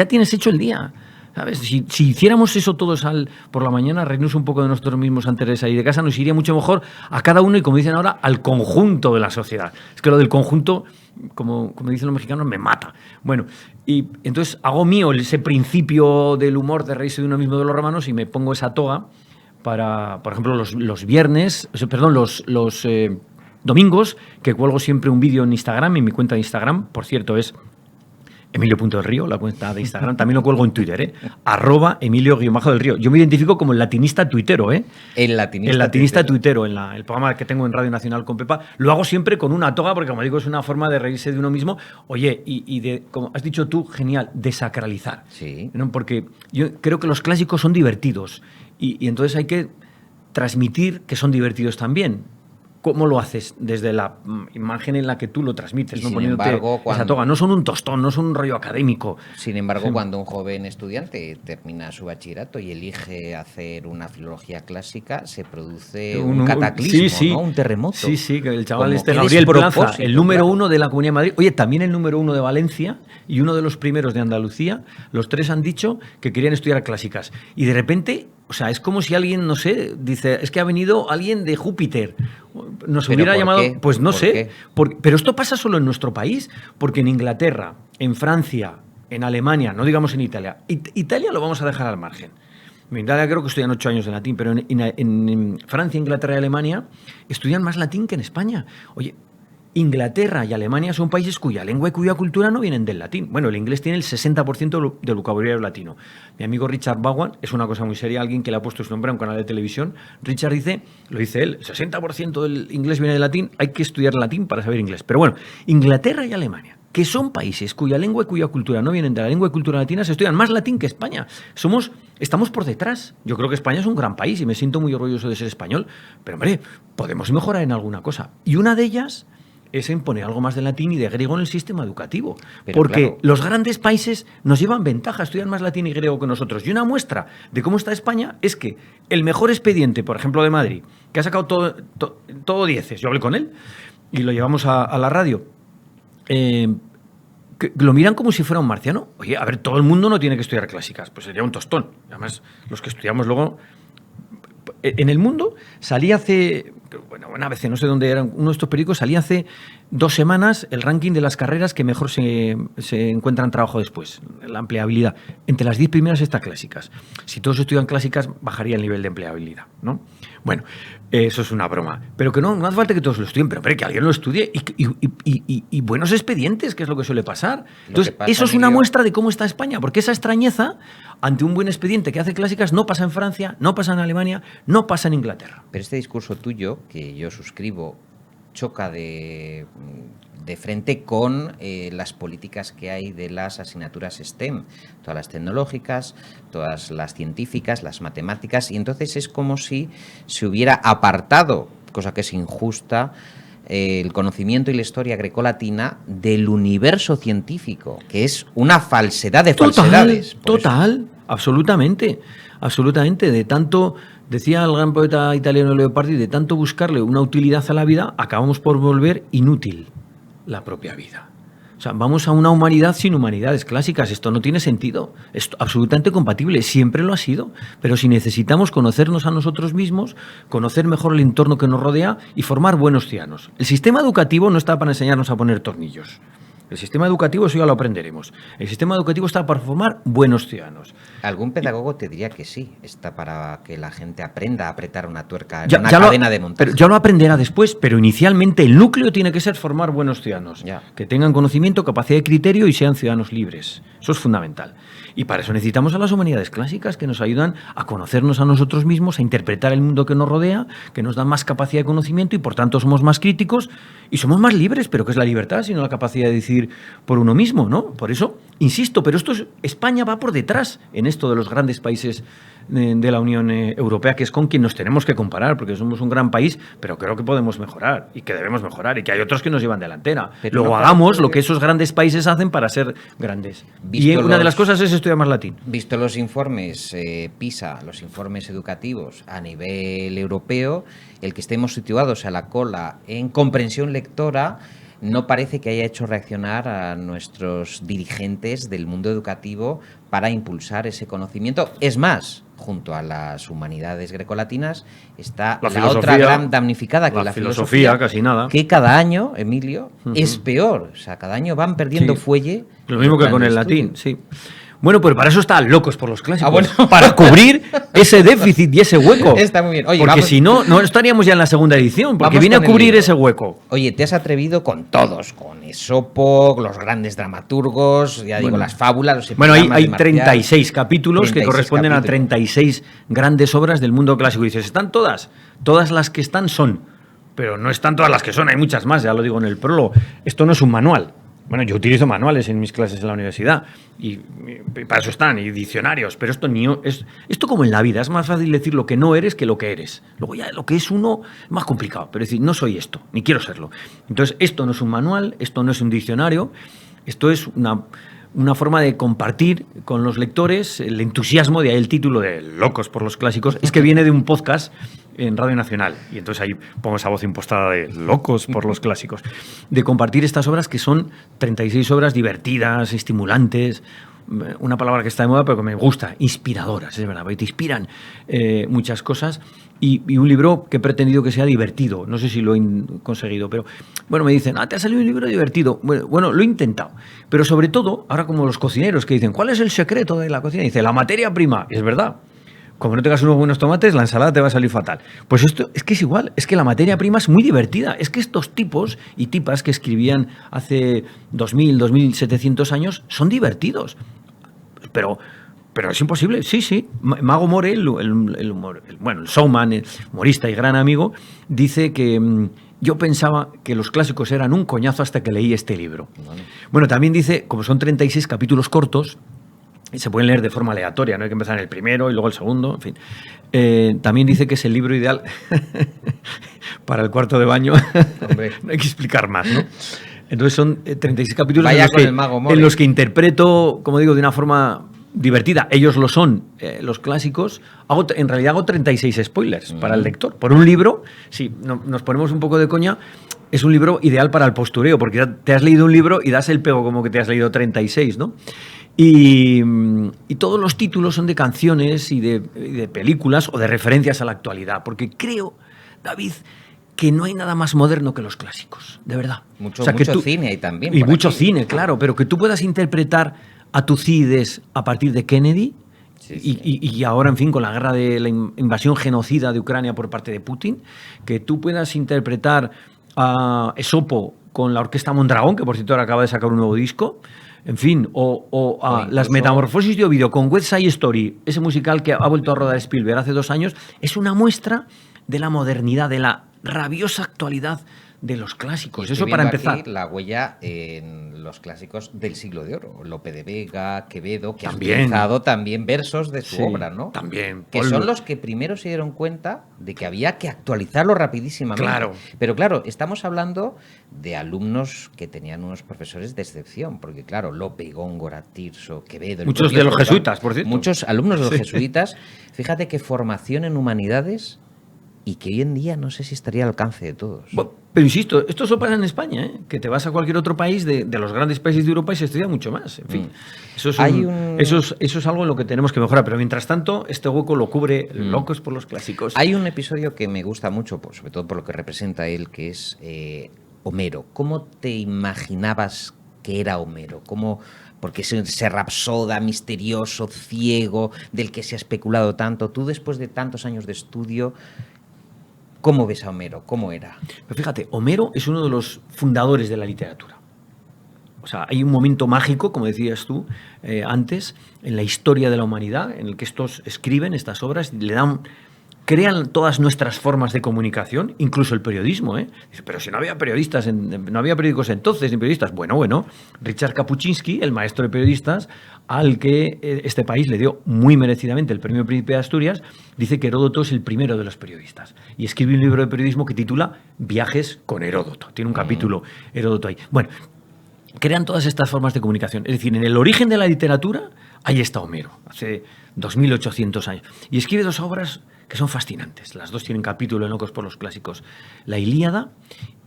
tienes hecho el día. ¿Sabes? Si hiciéramos eso todos por la mañana, reírnos un poco de nosotros mismos antes de salir de casa, nos iría mucho mejor a cada uno y, como dicen ahora, al conjunto de la sociedad. Es que lo del conjunto, como dicen los mexicanos, me mata. Bueno, y entonces hago mío ese principio del humor, de reírse de uno mismo de los romanos, y me pongo esa toga para, por ejemplo, los viernes, perdón, los domingos, que cuelgo siempre un vídeo en Instagram, en mi cuenta de Instagram, por cierto, es Emilio.del Río, la cuenta de Instagram. También lo cuelgo en Twitter, @Emilio_del Río. Yo me identifico como el latinista tuitero, El latinista tuitero, en el programa que tengo en Radio Nacional con Pepa. Lo hago siempre con una toga, porque, como digo, es una forma de reírse de uno mismo. Oye, y de, como has dicho tú, genial, desacralizar. Sí. ¿No? Porque yo creo que los clásicos son divertidos. Y entonces hay que transmitir que son divertidos también. ¿Cómo lo haces? Desde la imagen en la que tú lo transmites, ¿no? Poniéndote esa toga. No son un tostón, no son un rollo académico. Sin embargo, cuando un joven estudiante termina su bachillerato y elige hacer una filología clásica, se produce un cataclismo, ¿no? Un terremoto. Sí, que el chaval Gabriel Plaza, el número 1 de la Comunidad de Madrid. Oye, también el número 1 de Valencia y uno de los primeros de Andalucía. Los 3 han dicho que querían estudiar clásicas. Y de repente, o sea, es como si alguien, no sé, dice, es que ha venido alguien de Júpiter. Nos hubiera llamado, qué? Pues no sé. Pero esto pasa solo en nuestro país, porque en Inglaterra, en Francia, en Alemania, no digamos en Italia. Italia lo vamos a dejar al margen. En Italia creo que estudian 8 años de latín, pero en Francia, Inglaterra y Alemania estudian más latín que en España. Oye, Inglaterra y Alemania son países cuya lengua y cuya cultura no vienen del latín. Bueno, el inglés tiene el 60% del vocabulario latino. Mi amigo Richard Vaughan, es una cosa muy seria, alguien que le ha puesto su nombre a un canal de televisión. Richard dice, lo dice él, el 60% del inglés viene del latín, hay que estudiar latín para saber inglés. Pero bueno, Inglaterra y Alemania, que son países cuya lengua y cuya cultura no vienen de la lengua y cultura latina, se estudian más latín que España. Estamos por detrás. Yo creo que España es un gran país y me siento muy orgulloso de ser español. Pero, hombre, podemos mejorar en alguna cosa. Y una de ellas es en poner algo más de latín y de griego en el sistema educativo. Pero porque claro, los grandes países nos llevan ventaja, estudian más latín y griego que nosotros. Y una muestra de cómo está España es que el mejor expediente, por ejemplo, de Madrid, que ha sacado todo dieces, yo hablé con él y lo llevamos a la radio, que lo miran como si fuera un marciano. Oye, a ver, todo el mundo no tiene que estudiar clásicas, pues sería un tostón. Además, los que estudiamos luego... En el mundo salía hace... Bueno, una vez, no sé dónde era, uno de estos periódicos, salía hace 2 semanas el ranking de las carreras que mejor se encuentran trabajo después, la empleabilidad. Entre las 10 primeras está clásicas. Si todos estudian clásicas, bajaría el nivel de empleabilidad, ¿no? Bueno, eso es una broma. Pero que no hace falta que todos lo estudien, pero hombre, que alguien lo estudie y buenos expedientes, que es lo que suele pasar. Entonces, eso es una muestra de cómo está España, porque esa extrañeza ante un buen expediente que hace clásicas no pasa en Francia, no pasa en Alemania, no pasa en Inglaterra. pero este discurso tuyo, que yo suscribo, choca de frente con las políticas que hay de las asignaturas STEM, todas las tecnológicas, todas las científicas, las matemáticas, y entonces es como si se hubiera apartado, cosa que es injusta, el conocimiento y la historia grecolatina del universo científico, que es una falsedad de falsedades. Total, absolutamente, de tanto, decía el gran poeta italiano Leopardi, de tanto buscarle una utilidad a la vida, acabamos por volver inútil la propia vida. O sea, vamos a una humanidad sin humanidades clásicas. Esto no tiene sentido. Es absolutamente compatible. Siempre lo ha sido. Pero si necesitamos conocernos a nosotros mismos, conocer mejor el entorno que nos rodea y formar buenos ciudadanos. El sistema educativo no está para enseñarnos a poner tornillos. El sistema educativo, eso ya lo aprenderemos. El sistema educativo está para formar buenos ciudadanos. Algún pedagogo te diría que sí, está para que la gente aprenda a apretar una tuerca en una cadena de montaje. Pero ya lo aprenderá después, pero inicialmente el núcleo tiene que ser formar buenos ciudadanos, Ya. que tengan conocimiento, capacidad de criterio y sean ciudadanos libres. Eso es fundamental. Y para eso necesitamos a las humanidades clásicas que nos ayudan a conocernos a nosotros mismos, a interpretar el mundo que nos rodea, que nos dan más capacidad de conocimiento y por tanto somos más críticos y somos más libres. ¿Pero qué es la libertad sino la capacidad de decidir por uno mismo, ¿no? Por eso, insisto, pero España va por detrás en esto de los grandes países de la Unión Europea, que es con quien nos tenemos que comparar, porque somos un gran país, pero creo que podemos mejorar y que debemos mejorar y que hay otros que nos llevan delantera. Pero luego no hagamos lo que esos grandes países hacen para ser grandes. Y una de las cosas es estudiar más latín. Visto los informes PISA, los informes educativos a nivel europeo, el que estemos situados a la cola en comprensión lectora no parece que haya hecho reaccionar a nuestros dirigentes del mundo educativo para impulsar ese conocimiento. Es más, junto a las humanidades grecolatinas está la otra gran damnificada, que la filosofía, casi nada. Que cada año, Emilio, es peor. O sea, cada año van perdiendo fuelle. Lo mismo que con el latín, sí. Bueno, pues para eso están locos por los clásicos. Bueno. Para cubrir ese déficit y ese hueco. Está muy bien. Oye, porque si no, no estaríamos ya en la segunda edición, porque viene a cubrir ese hueco. Oye, te has atrevido con todos, con Esopo, los grandes dramaturgos, ya digo, las fábulas, los epigramas hay de Marcial. 36 capítulos 36 que corresponden a 36 grandes obras del mundo clásico. Y dices, ¿están todas? Todas las que están son. Pero no están todas las que son, hay muchas más, ya lo digo en el prólogo. Esto no es un manual. Bueno, yo utilizo manuales en mis clases en la universidad y para eso están, y diccionarios, pero esto como en la vida, es más fácil decir lo que no eres que lo que eres. Luego ya lo que es uno es más complicado, pero es decir, no soy esto, ni quiero serlo. Entonces, esto no es un manual, esto no es un diccionario, esto es una forma de compartir con los lectores el entusiasmo, de ahí el título de Locos por los Clásicos, es que viene de un podcast en Radio Nacional, y entonces ahí pongo esa voz impostada de Locos por los Clásicos, de compartir estas obras que son 36 obras divertidas, estimulantes, una palabra que está de moda pero que me gusta, inspiradoras, es verdad, porque te inspiran muchas cosas, y un libro que he pretendido que sea divertido, no sé si lo he conseguido, pero bueno, me dicen, te ha salido un libro divertido. Bueno, lo he intentado, pero sobre todo, ahora como los cocineros que dicen, ¿cuál es el secreto de la cocina? Dice, la materia prima, y es verdad. como no tengas unos buenos tomates, la ensalada te va a salir fatal. Pues esto es que es igual, es que la materia prima es muy divertida. Es que estos tipos y tipas que escribían hace 2000, 2700 años son divertidos. Pero es imposible, sí. Mago More, el showman, el humorista y gran amigo, dice que yo pensaba que los clásicos eran un coñazo hasta que leí este libro. Vale. Bueno, también dice, como son 36 capítulos cortos, y se pueden leer de forma aleatoria, no hay que empezar en el primero y luego el segundo, en fin. También dice que es el libro ideal para el cuarto de baño. Hombre. No hay que explicar más, ¿no? Entonces son 36 capítulos en los que interpreto, como digo, de una forma divertida. Ellos lo son, los clásicos. En realidad hago 36 spoilers para el lector. Por un libro, si nos ponemos un poco de coña, es un libro ideal para el postureo, porque ya te has leído un libro y das el pego como que te has leído 36, ¿no? Y todos los títulos son de canciones y de películas o de referencias a la actualidad, porque creo, David, que no hay nada más moderno que los clásicos, de verdad. Mucho cine hay también. Y mucho cine, claro, pero que tú puedas interpretar a Tucídides a partir de Kennedy, sí. Y ahora, en fin, con la guerra de la invasión genocida de Ucrania por parte de Putin, que tú puedas interpretar a Esopo con la Orquesta Mondragón, que por cierto ahora acaba de sacar un nuevo disco, en fin, o a las Metamorfosis de Ovidio con West Side Story, ese musical que ha vuelto a rodar Spielberg hace 2 años, es una muestra de la modernidad, de la rabiosa actualidad de los clásicos. Eso para empezar. Aquí la huella en los clásicos del siglo de oro. Lope de Vega, Quevedo, que también han utilizado también versos de su obra, ¿no? También. Que son los que primero se dieron cuenta de que había que actualizarlo rapidísimamente. Claro. Pero claro, estamos hablando de alumnos que tenían unos profesores de excepción, porque claro, Lope, Góngora, Tirso, Quevedo... Muchos de los jesuitas, por cierto. Muchos alumnos de los jesuitas. Fíjate qué formación en humanidades... y que hoy en día no sé si estaría al alcance de todos. Bueno, pero insisto, esto solo pasa en España, ¿eh? Que te vas a cualquier otro país de los grandes países de Europa y se estudia mucho más. En fin, eso es algo en lo que tenemos que mejorar. Pero mientras tanto, este hueco lo cubre Locos por los Clásicos. Hay un episodio que me gusta mucho, sobre todo por lo que representa él, que es Homero. ¿Cómo te imaginabas que era Homero? Porque ese rapsoda misterioso, ciego, del que se ha especulado tanto. Tú, después de tantos años de estudio... ¿cómo ves a Homero? ¿Cómo era? Pero fíjate, Homero es uno de los fundadores de la literatura. O sea, hay un momento mágico, como decías tú antes, en la historia de la humanidad, en el que estos escriben estas obras, crean todas nuestras formas de comunicación, incluso el periodismo, ¿eh? Pero si no había periodistas, no había periódicos entonces, ni periodistas. Bueno, Richard Kapuscinski, el maestro de periodistas, al que este país le dio muy merecidamente el premio Príncipe de Asturias, dice que Heródoto es el primero de los periodistas. Y escribe un libro de periodismo que titula Viajes con Heródoto. Tiene un capítulo Heródoto ahí. Bueno, crean todas estas formas de comunicación. Es decir, en el origen de la literatura, ahí está Homero, hace 2800 años. Y escribe 2 obras que son fascinantes. Las 2 tienen capítulo en Locos por los Clásicos. La Ilíada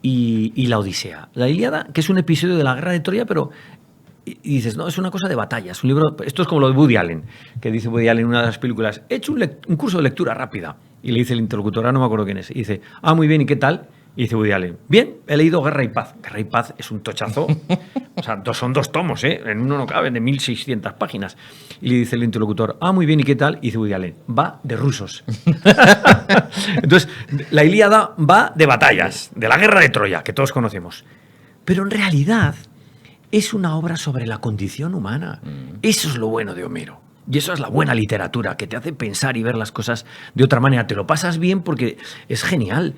y la Odisea. La Ilíada, que es un episodio de la guerra de Troya, pero... Y dices, no, es una cosa de batallas. Un libro, esto es como lo de Woody Allen, que dice Woody Allen en una de las películas, he hecho un curso de lectura rápida. Y le dice el interlocutor, no me acuerdo quién es. Y dice, muy bien, ¿y qué tal? Y dice Woody Allen, bien, he leído Guerra y Paz. Guerra y Paz es un tochazo. O sea, son 2 tomos, ¿eh? En uno no caben, de 1600 páginas. Y le dice el interlocutor, muy bien, ¿y qué tal? Y dice Woody Allen, va de rusos. Entonces, la Ilíada va de batallas, de la guerra de Troya, que todos conocemos. Pero en realidad es una obra sobre la condición humana. Eso es lo bueno de Homero. Y eso es la buena literatura, que te hace pensar y ver las cosas de otra manera. Te lo pasas bien porque es genial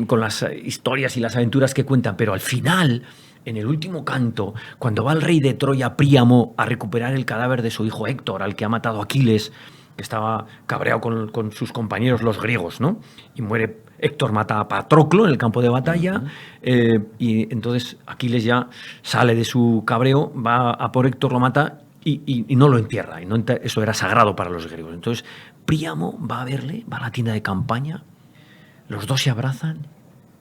con las historias y las aventuras que cuentan, pero al final, en el último canto, cuando va el rey de Troya, Príamo, a recuperar el cadáver de su hijo Héctor, al que ha matado Aquiles, que estaba cabreado con sus compañeros los griegos, ¿no? Y muere Héctor, mata a Patroclo en el campo de batalla, y entonces Aquiles ya sale de su cabreo, va a por Héctor, lo mata y no lo entierra. Eso era sagrado para los griegos. Entonces Príamo va a verle, va a la tienda de campaña, los 2 se abrazan,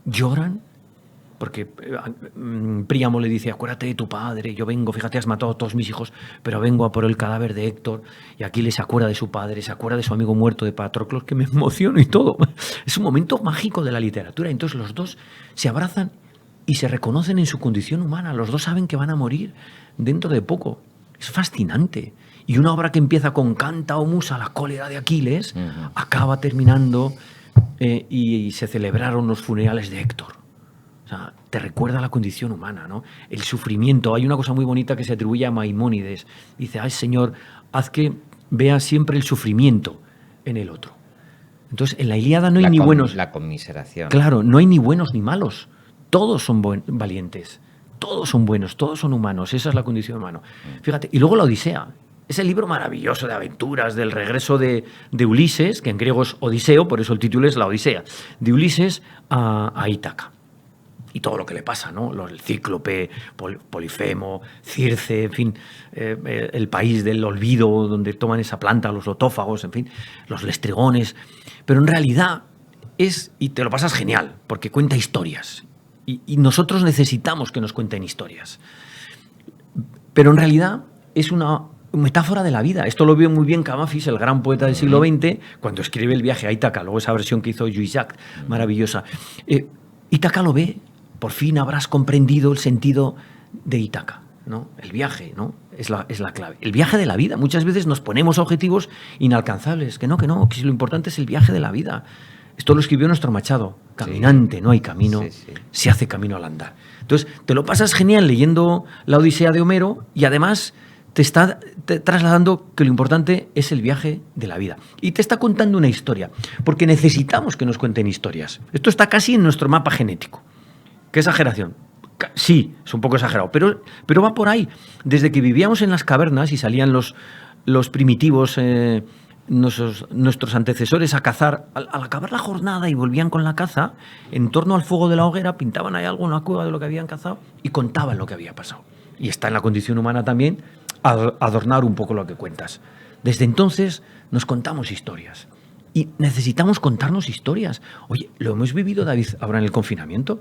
lloran, porque Príamo le dice, acuérdate de tu padre, yo vengo, fíjate, has matado a todos mis hijos, pero vengo a por el cadáver de Héctor. Y Aquiles se acuerda de su padre, se acuerda de su amigo muerto de Patroclo, que me emociono y todo. Es un momento mágico de la literatura. Entonces los 2 se abrazan y se reconocen en su condición humana. Los 2 saben que van a morir dentro de poco. Es fascinante. Y una obra que empieza con Canta, oh musa, la cólera de Aquiles, acaba terminando y se celebraron los funerales de Héctor. O sea, te recuerda la condición humana, ¿no? El sufrimiento. Hay una cosa muy bonita que se atribuye a Maimónides. Dice, ay Señor, haz que vea siempre el sufrimiento en el otro. Entonces, en la Ilíada no hay ni buenos... La conmiseración. Claro, no hay ni buenos ni malos. Todos son valientes. Todos son buenos, todos son humanos. Esa es la condición humana. Fíjate, y luego la Odisea. Es el libro maravilloso de aventuras, del regreso de Ulises, que en griego es Odiseo, por eso el título es La Odisea, de Ulises a Ítaca. Y todo lo que le pasa, ¿no? El cíclope, Polifemo, Circe, en fin, el país del olvido, donde toman esa planta, los otófagos, en fin, los lestrigones. Pero en realidad y te lo pasas genial, porque cuenta historias. Y nosotros necesitamos que nos cuenten historias. Pero en realidad es una metáfora de la vida. Esto lo vio muy bien Camafis, el gran poeta del siglo XX, cuando escribe El viaje a Ítaca, luego esa versión que hizo Lluís Llach, maravillosa. Ítaca lo ve, por fin habrás comprendido el sentido de Ítaca, ¿no? El viaje, ¿no? Es la clave. El viaje de la vida. Muchas veces nos ponemos objetivos inalcanzables, que lo importante es el viaje de la vida. Esto lo escribió nuestro Machado. Caminante, no hay camino, se hace camino al andar. Entonces, te lo pasas genial leyendo la Odisea de Homero y además te está trasladando que lo importante es el viaje de la vida. Y te está contando una historia, porque necesitamos que nos cuenten historias. Esto está casi en nuestro mapa genético. ¿Qué exageración? Sí, es un poco exagerado, pero va por ahí. Desde que vivíamos en las cavernas y salían los primitivos, nuestros antecesores a cazar, al acabar la jornada y volvían con la caza, en torno al fuego de la hoguera pintaban ahí algo en la cueva de lo que habían cazado y contaban lo que había pasado. Y está en la condición humana también adornar un poco lo que cuentas. Desde entonces nos contamos historias. Y necesitamos contarnos historias. Oye, lo hemos vivido, David, ahora en el confinamiento.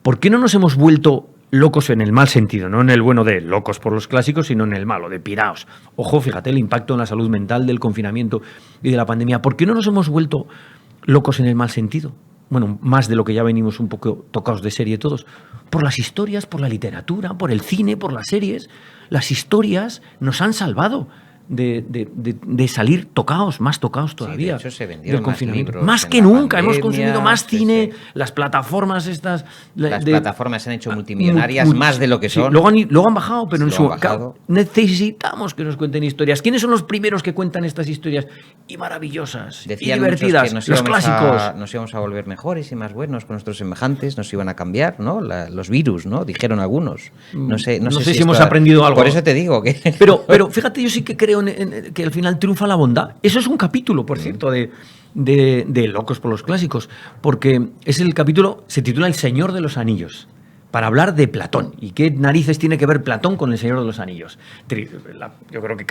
¿Por qué no nos hemos vuelto locos en el mal sentido? No en el bueno de locos por los clásicos, sino en el malo, de piraos. Ojo, fíjate el impacto en la salud mental del confinamiento y de la pandemia. ¿Por qué no nos hemos vuelto locos en el mal sentido? Bueno, más de lo que ya venimos un poco tocados de serie todos. Por las historias, por la literatura, por el cine, por las series. Las historias nos han salvado de salir tocados, más tocados todavía. Sí, de hecho, se vendieron más libros. Más que nunca, pandemia, hemos consumido más cine, las plataformas estas... Las plataformas se han hecho multimillonarias, más de lo que son. Luego han bajado, pero en su necesitamos que nos cuenten historias. ¿Quiénes son los primeros que cuentan estas historias? Y maravillosas, decían y divertidas, que los clásicos. Nos íbamos a volver mejores y más buenos con nuestros semejantes, nos iban a cambiar, ¿no? Los virus, ¿no? Dijeron algunos. No sé si hemos aprendido algo. Por eso te digo que... Pero fíjate, yo sí que creo que al final triunfa la bondad. Eso es un capítulo, por cierto, de Locos por los Clásicos, porque es el capítulo, se titula El Señor de los Anillos, para hablar de Platón. ¿Y qué narices tiene que ver Platón con El Señor de los Anillos? Yo creo que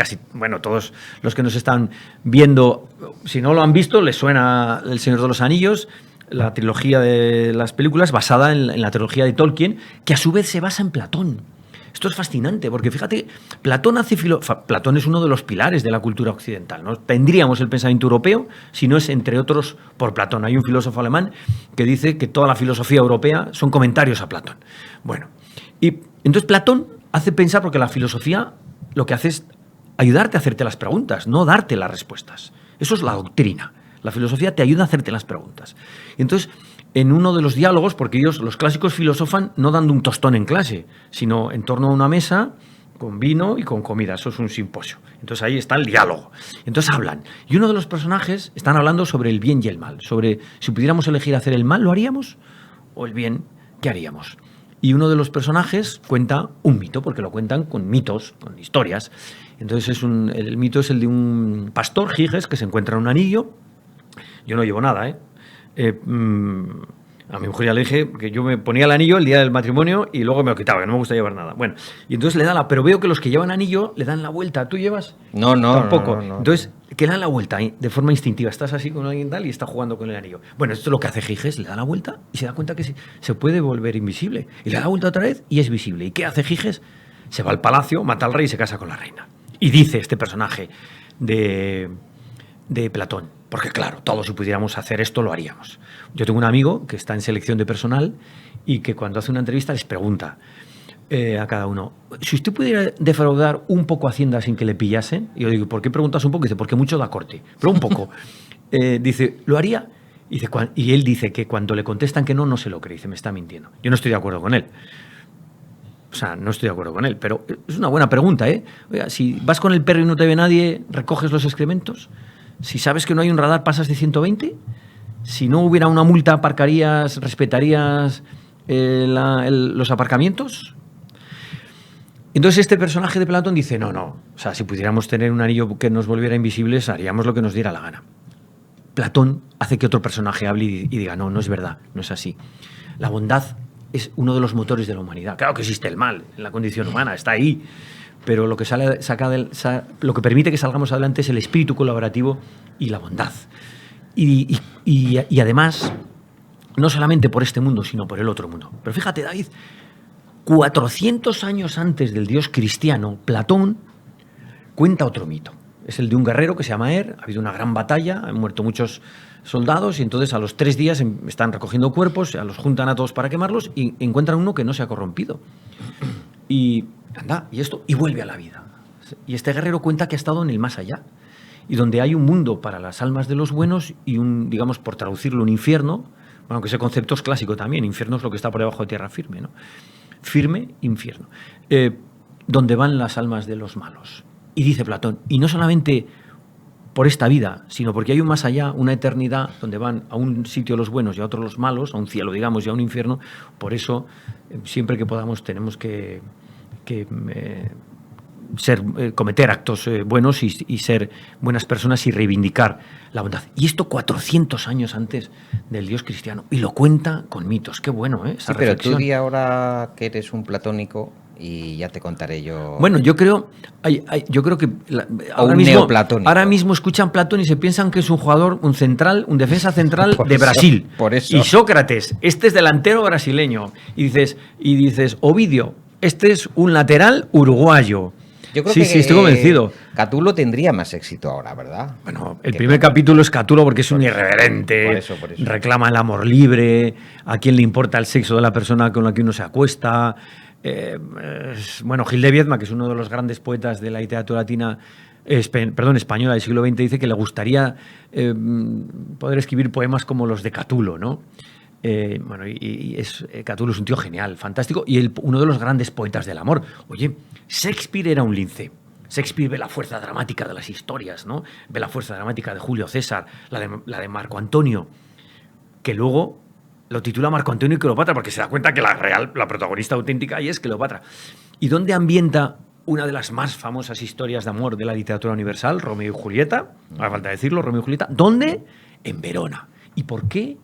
todos los que nos están viendo, si no lo han visto, les suena El Señor de los Anillos, la trilogía de las películas basada en la trilogía de Tolkien, que a su vez se basa en Platón. Esto es fascinante, porque fíjate, Platón es uno de los pilares de la cultura occidental. No tendríamos el pensamiento europeo si no es, entre otros, por Platón. Hay un filósofo alemán que dice que toda la filosofía europea son comentarios a Platón. Bueno, y entonces Platón hace pensar, porque la filosofía lo que hace es ayudarte a hacerte las preguntas, no darte las respuestas. Eso es la doctrina. La filosofía te ayuda a hacerte las preguntas. Y entonces, en uno de los diálogos, porque ellos, los clásicos, filosofan no dando un tostón en clase, sino en torno a una mesa con vino y con comida. Eso es un simposio. Entonces ahí está el diálogo. Entonces hablan. Y uno de los personajes están hablando sobre el bien y el mal. Sobre si pudiéramos elegir hacer el mal, ¿lo haríamos? ¿O el bien, qué haríamos? Y uno de los personajes cuenta un mito, porque lo cuentan con mitos, con historias. Entonces el mito es el de un pastor, Giges, que se encuentra en un anillo. Yo no llevo nada, a mi mujer ya le dije que yo me ponía el anillo el día del matrimonio y luego me lo quitaba, que no me gusta llevar nada. Bueno, y entonces pero veo que los que llevan anillo le dan la vuelta. ¿Tú llevas? No. Tampoco. No. Entonces, que le dan la vuelta de forma instintiva. Estás así con alguien tal y está jugando con el anillo. Bueno, esto es lo que hace Giges, le da la vuelta y se da cuenta que se puede volver invisible. Y le da vuelta otra vez y es visible. ¿Y qué hace Giges? Se va al palacio, mata al rey y se casa con la reina. Y dice este personaje de Platón, porque claro, todos si pudiéramos hacer esto lo haríamos. Yo tengo un amigo que está en selección de personal y que cuando hace una entrevista les pregunta, a cada uno. Si usted pudiera defraudar un poco a Hacienda sin que le pillasen, y yo digo, ¿por qué preguntas un poco? Dice, porque mucho da corte, pero un poco. Dice, ¿lo haría? Y él dice que cuando le contestan que no, no se lo cree. Dice, me está mintiendo. Yo no estoy de acuerdo con él. O sea, no estoy de acuerdo con él, pero es una buena pregunta, ¿eh? Oiga, si vas con el perro y no te ve nadie, ¿recoges los excrementos? Si sabes que no hay un radar, ¿pasas de 120? Si no hubiera una multa, ¿aparcarías, respetarías los aparcamientos? Entonces este personaje de Platón dice, no, o sea, si pudiéramos tener un anillo que nos volviera invisibles, haríamos lo que nos diera la gana. Platón hace que otro personaje hable y diga, no es verdad, no es así. La bondad es uno de los motores de la humanidad. Claro que existe el mal en la condición humana, está ahí, pero lo que permite que salgamos adelante es el espíritu colaborativo y la bondad. Y además, no solamente por este mundo, sino por el otro mundo. Pero fíjate, David, 400 años antes del Dios cristiano, Platón cuenta otro mito. Es el de un guerrero que se llama Ha habido una gran batalla, han muerto muchos soldados y entonces a los 3 días están recogiendo cuerpos, los juntan a todos para quemarlos y encuentran uno que no se ha corrompido. Y vuelve a la vida. Y este guerrero cuenta que ha estado en el más allá y donde hay un mundo para las almas de los buenos y digamos, por traducirlo, un infierno, bueno, aunque ese concepto es clásico también, infierno es lo que está por debajo de tierra firme, ¿no? Firme, infierno, donde van las almas de los malos. Y dice Platón, y no solamente por esta vida, sino porque hay un más allá, una eternidad, donde van a un sitio los buenos y a otro los malos, a un cielo, digamos, y a un infierno. Por eso, siempre que podamos, tenemos que cometer actos buenos y ser buenas personas y reivindicar la bondad. Y esto 400 años antes del Dios cristiano. Y lo cuenta con mitos. Qué bueno, ¿eh? Esa pero reflexión. tú di ahora que eres un platónico y ya te contaré yo. Bueno, yo creo que ahora mismo escuchan Platón y se piensan que es un jugador, un defensa central de Brasil. Por eso. Y Sócrates, este es delantero brasileño. Y dices, Ovidio, este es un lateral uruguayo. Yo creo sí, estoy convencido. Catulo tendría más éxito ahora, ¿verdad? Bueno, el primer capítulo es Catulo porque es un irreverente, por eso. Reclama el amor libre, a quién le importa el sexo de la persona con la que uno se acuesta. Bueno, Gil de Viedma, que es uno de los grandes poetas de la literatura española del siglo XX, dice que le gustaría poder escribir poemas como los de Catulo, ¿no? Catulo es un tío genial, fantástico, y uno de los grandes poetas del amor. Oye, Shakespeare era un lince. Shakespeare ve la fuerza dramática de las historias, ¿no? Ve la fuerza dramática de Julio César, la de Marco Antonio, que luego lo titula Marco Antonio y Cleopatra porque se da cuenta que la protagonista auténtica ahí es Cleopatra. ¿Y dónde ambienta una de las más famosas historias de amor de la literatura universal, Romeo y Julieta? No hace falta decirlo, Romeo y Julieta. ¿Dónde? En Verona. ¿Y por qué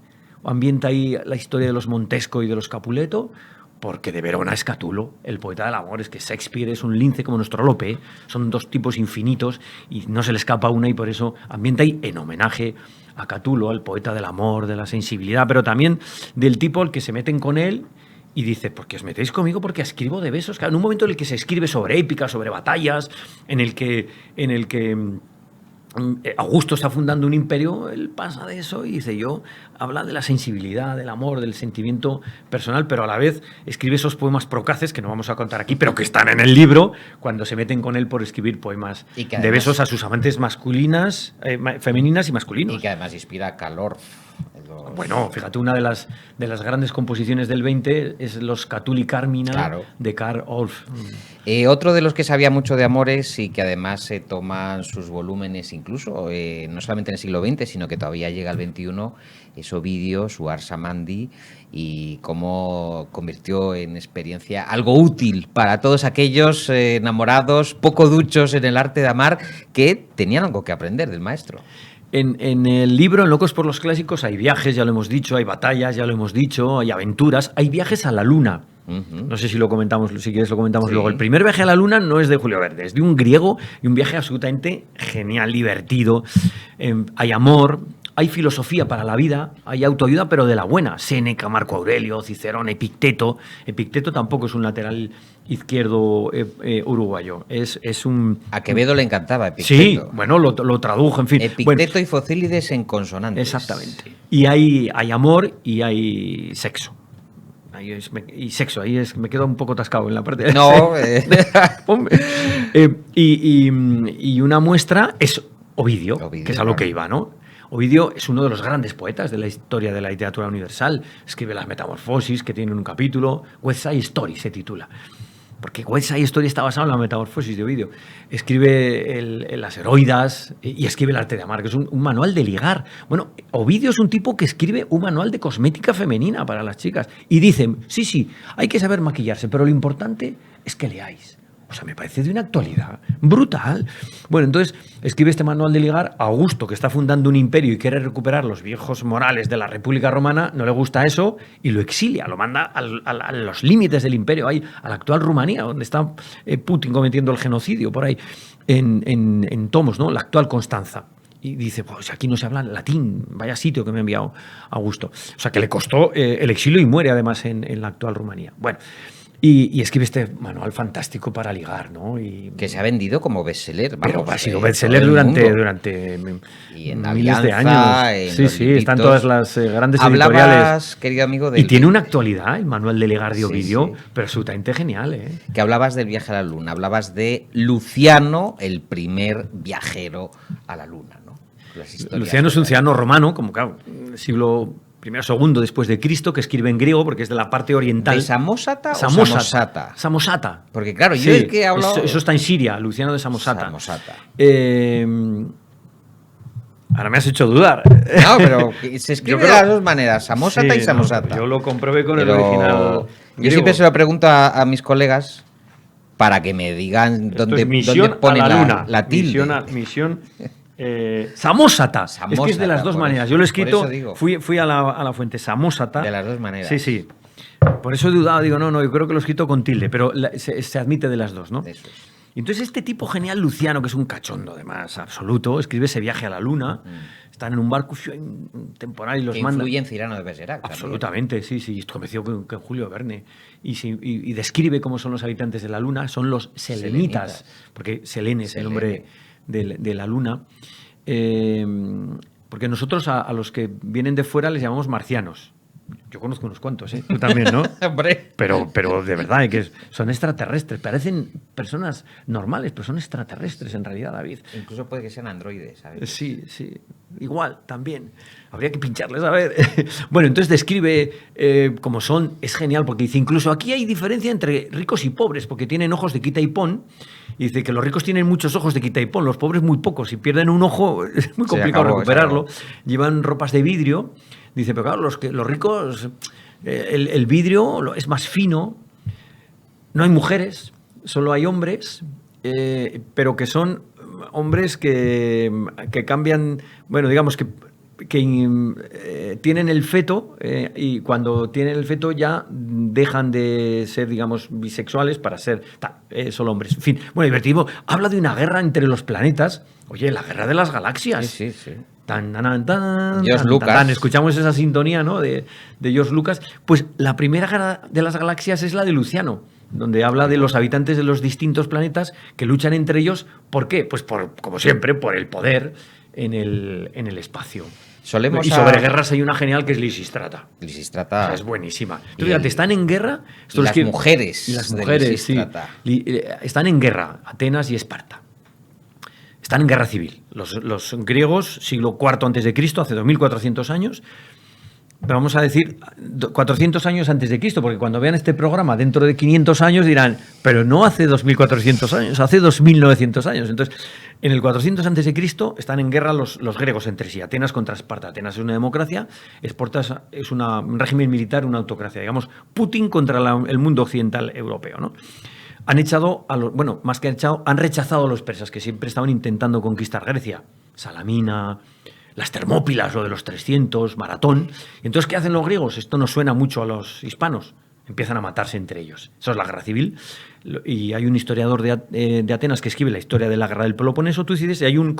ambienta ahí la historia de los Montesco y de los Capuleto? Porque de Verona es Catulo, el poeta del amor. Es que Shakespeare es un lince como nuestro Lope, ¿eh? Son dos tipos infinitos y no se le escapa una, y por eso ambienta ahí en homenaje a Catulo, al poeta del amor, de la sensibilidad, pero también del tipo al que se meten con él y dice, ¿por qué os metéis conmigo? Porque escribo de besos. En un momento en el que se escribe sobre épicas, sobre batallas, en el que Augusto está fundando un imperio, él pasa de eso y dice, habla de la sensibilidad, del amor, del sentimiento personal, pero a la vez escribe esos poemas procaces que no vamos a contar aquí, pero que están en el libro, cuando se meten con él por escribir poemas de besos a sus amantes femeninas y masculinos. Y que además inspira calor. Bueno, fíjate, una de las grandes composiciones del 20 es los Catuli Carmina, claro, de Carl Orff. Otro de los que sabía mucho de amores y que además se toman sus volúmenes incluso, no solamente en el siglo XX, sino que todavía llega al XXI, es Ovidio, su Ars Amandi, y cómo convirtió en experiencia algo útil para todos aquellos enamorados, poco duchos en el arte de amar, que tenían algo que aprender del maestro. En el libro, en Locos por los Clásicos, hay viajes, ya lo hemos dicho, hay batallas, ya lo hemos dicho, hay aventuras, hay viajes a la luna. No sé si lo comentamos, si quieres lo comentamos luego. El primer viaje a la luna no es de Julio Verne, es de un griego, y un viaje absolutamente genial, divertido. Hay amor, hay filosofía para la vida, hay autoayuda, pero de la buena. Séneca, Marco Aurelio, Cicerón, Epicteto. Epicteto tampoco es un lateral izquierdo uruguayo. Es un... A Quevedo le encantaba Epicteto. Sí, bueno, lo tradujo, en fin. Epicteto y Focílides en consonantes. Exactamente. Y hay amor y hay sexo. y sexo, me quedo un poco atascado en la parte de... No, y una muestra es Ovidio, que es a lo que iba, ¿no? Ovidio es uno de los grandes poetas de la historia de la literatura universal. Escribe las Metamorfosis, que tienen un capítulo. West Side Story se titula. Porque West Side Story está basado en la Metamorfosis de Ovidio. Escribe las Heroidas y escribe el Arte de Amar, que es un manual de ligar. Bueno, Ovidio es un tipo que escribe un manual de cosmética femenina para las chicas. Y dicen, sí, hay que saber maquillarse, pero lo importante es que leáis. O sea, me parece de una actualidad brutal. Bueno, entonces escribe este manual de ligar. Augusto, que está fundando un imperio y quiere recuperar los viejos morales de la República Romana, no le gusta eso y lo exilia, lo manda a los límites del imperio, ahí, a la actual Rumanía, donde está Putin cometiendo el genocidio, por ahí, en Tomos, ¿no? La actual Constanza. Y dice, pues aquí no se habla latín, vaya sitio que me ha enviado Augusto. O sea, que le costó el exilio y muere además en la actual Rumanía. Bueno. Y escribe este manual fantástico para ligar, ¿no? Que se ha vendido como bestseller. Pero ha sido bestseller durante y en miles de Alianza, años. En Sí, están todas las grandes Hablabas, editoriales. Querido amigo, y tiene una actualidad, el manual de ligar de Ovidio, sí. pero absolutamente genial, ¿eh? Que hablabas del viaje a la luna, hablabas de Luciano, el primer viajero a la luna, ¿no? Luciano es un ciudadano romano, como claro, siglo I o II después de Cristo, que escribe en griego porque es de la parte oriental. ¿De Samosata o Samosata? Samosata. Porque claro, yo es que he hablado... Eso está en Siria, Luciano de Samosata. Ahora me has hecho dudar. No, pero se escribe de las dos maneras, Samosata y Samosata. Yo lo comprobé con el original. Yo siempre se lo pregunto a mis colegas para que me digan dónde pone la tilde. Misión Samosata. Es que es de las dos maneras. Yo lo he escrito, fui a la fuente Samosata. De las dos maneras. Sí. Por eso he dudado, digo, no, yo creo que lo he escrito con tilde, pero se admite de las dos, ¿no? Eso es. Y entonces este tipo genial, Luciano, que es un cachondo además, absoluto, escribe ese viaje a la luna, están en un barco temporal y los manda. Influye en Cyrano de Bergerac. Absolutamente, sí. Convenció que Julio Verne. Y describe cómo son los habitantes de la luna, son los selenitas, porque Selene es el nombre de la luna. Porque nosotros a los que vienen de fuera les llamamos marcianos. Yo conozco unos cuantos, ¿eh? Tú también, ¿no? Hombre. Pero de verdad, que son extraterrestres. Parecen personas normales, pero son extraterrestres en realidad, David. Incluso puede que sean androides, ¿sabes? Sí. Igual, también. Habría que pincharles, a ver. Bueno, entonces describe cómo son. Es genial, porque dice, incluso aquí hay diferencia entre ricos y pobres, porque tienen ojos de quita y pon. Y dice que los ricos tienen muchos ojos de quita y pon, los pobres muy pocos. Si pierden un ojo, es muy complicado recuperarlo. Llevan ropas de vidrio. Dice, pero claro, los ricos, el vidrio es más fino, no hay mujeres, solo hay hombres, pero que son hombres que cambian, bueno, digamos que tienen el feto y cuando tienen el feto ya dejan de ser, digamos, bisexuales para ser solo hombres. En fin, bueno, divertido. Habla de una guerra entre los planetas. Oye, la guerra de las galaxias. Sí. George Lucas. Escuchamos esa sintonía, ¿no? de George Lucas. Pues la primera guerra de las galaxias es la de Luciano, donde habla de los habitantes de los distintos planetas que luchan entre ellos. ¿Por qué? Pues como siempre, por el poder en el espacio. Y sobre guerras hay una genial que es Lisistrata. Lisistrata. O sea, es buenísima. Entonces, fíjate, están en guerra. Y las mujeres. Y las mujeres, sí. Están en guerra, Atenas y Esparta. Están en guerra civil. Los griegos, siglo IV a.C., hace 2400 años. Pero vamos a decir 400 años antes de Cristo, porque cuando vean este programa dentro de 500 años dirán, pero no hace 2400 años, hace 2900 años. Entonces, en el 400 antes de Cristo están en guerra los griegos entre sí, Atenas contra Esparta. Atenas es una democracia, Esparta es un régimen militar, una autocracia. Digamos, Putin contra el mundo occidental europeo, ¿no? Han echado más que echado, han rechazado a los persas, que siempre estaban intentando conquistar Grecia. Salamina, las Termópilas, lo de los 300, Maratón. Y entonces, ¿qué hacen los griegos? Esto nos suena mucho a los hispanos. Empiezan a matarse entre ellos. Eso es la guerra civil. Y hay un historiador de Atenas que escribe la historia de la guerra del Peloponeso, tú dices, y hay un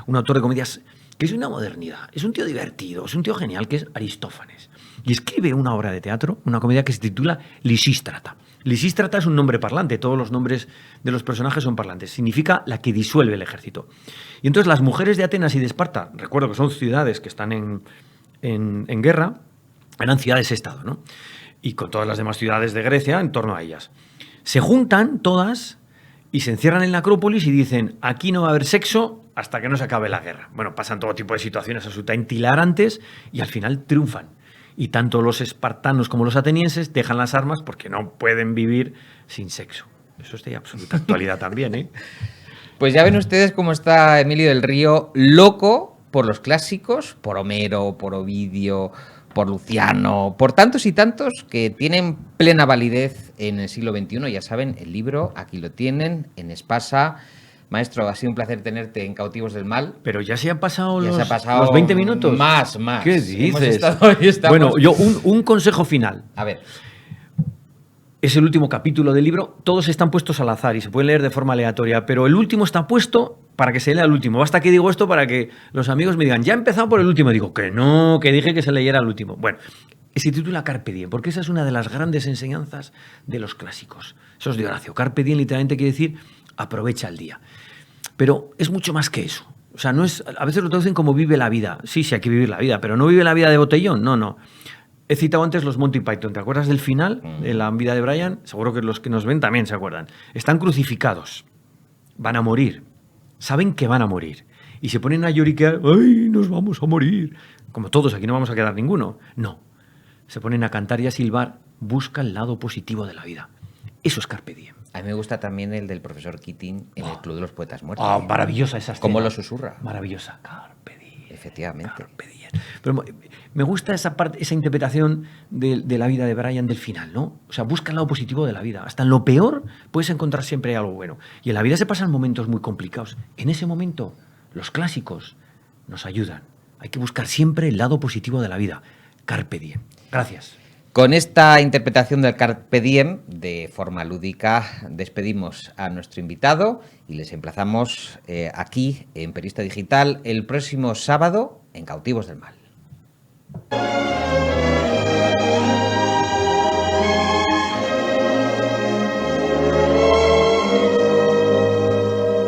autor de comedias que es una modernidad. Es un tío divertido, es un tío genial, que es Aristófanes. Y escribe una obra de teatro, una comedia que se titula Lisístrata. Lisístrata es un nombre parlante, todos los nombres de los personajes son parlantes. Significa la que disuelve el ejército. Y entonces las mujeres de Atenas y de Esparta, recuerdo que son ciudades que están en guerra, eran ciudades-estado, ¿no? y con todas las demás ciudades de Grecia en torno a ellas. Se juntan todas y se encierran en la Acrópolis y dicen, aquí no va a haber sexo hasta que no se acabe la guerra. Bueno, pasan todo tipo de situaciones absolutamente hilarantes y al final triunfan. Y tanto los espartanos como los atenienses dejan las armas porque no pueden vivir sin sexo. Eso es de absoluta actualidad también, ¿eh? Pues ya ven ustedes cómo está Emilio del Río, loco por los clásicos, por Homero, por Ovidio, por Luciano, por tantos y tantos que tienen plena validez en el siglo XXI. Ya saben, el libro, aquí lo tienen, en Espasa. Maestro, ha sido un placer tenerte en Cautivos del Mal. Pero ya se han pasado, Ya los, se ha pasado los 20 minutos. Más. ¿Qué Hemos dices? estamos... Bueno, yo un consejo final. A ver. Es el último capítulo del libro. Todos están puestos al azar y se pueden leer de forma aleatoria, pero el último está puesto para que se lea el último. Basta que digo esto para que los amigos me digan, ya he empezado por el último. Digo, que no, que dije que se leyera el último. Bueno, se titula Carpe Diem, porque esa es una de las grandes enseñanzas de los clásicos. Eso es de Horacio. Carpe Diem literalmente quiere decir aprovecha el día. Pero es mucho más que eso. O sea, no es, a veces lo traducen como vive la vida. Sí, hay que vivir la vida, pero no vive la vida de botellón. No. He citado antes los Monty Python. ¿Te acuerdas del final de la vida de Brian? Seguro que los que nos ven también se acuerdan. Están crucificados. Van a morir. Saben que van a morir. Y se ponen a lloriquear. ¡Ay, nos vamos a morir! Como todos, aquí no vamos a quedar ninguno. No. Se ponen a cantar y a silbar. Busca el lado positivo de la vida. Eso es Carpe Diem. A mí me gusta también el del profesor Keating en el Club de los Poetas Muertos. Maravillosa esa escena. ¿Cómo lo susurra? Maravillosa. Carpe Diem. Efectivamente. Carpe Diem. Pero me gusta esa parte, esa interpretación de la vida de Brian del final, ¿no? O sea, busca el lado positivo de la vida. Hasta en lo peor puedes encontrar siempre algo bueno. Y en la vida se pasan momentos muy complicados. En ese momento, los clásicos nos ayudan. Hay que buscar siempre el lado positivo de la vida. Carpe Diem. Gracias. Con esta interpretación del Carpe Diem, de forma lúdica, despedimos a nuestro invitado y les emplazamos aquí en Periodista Digital el próximo sábado en Cautivos del Mal.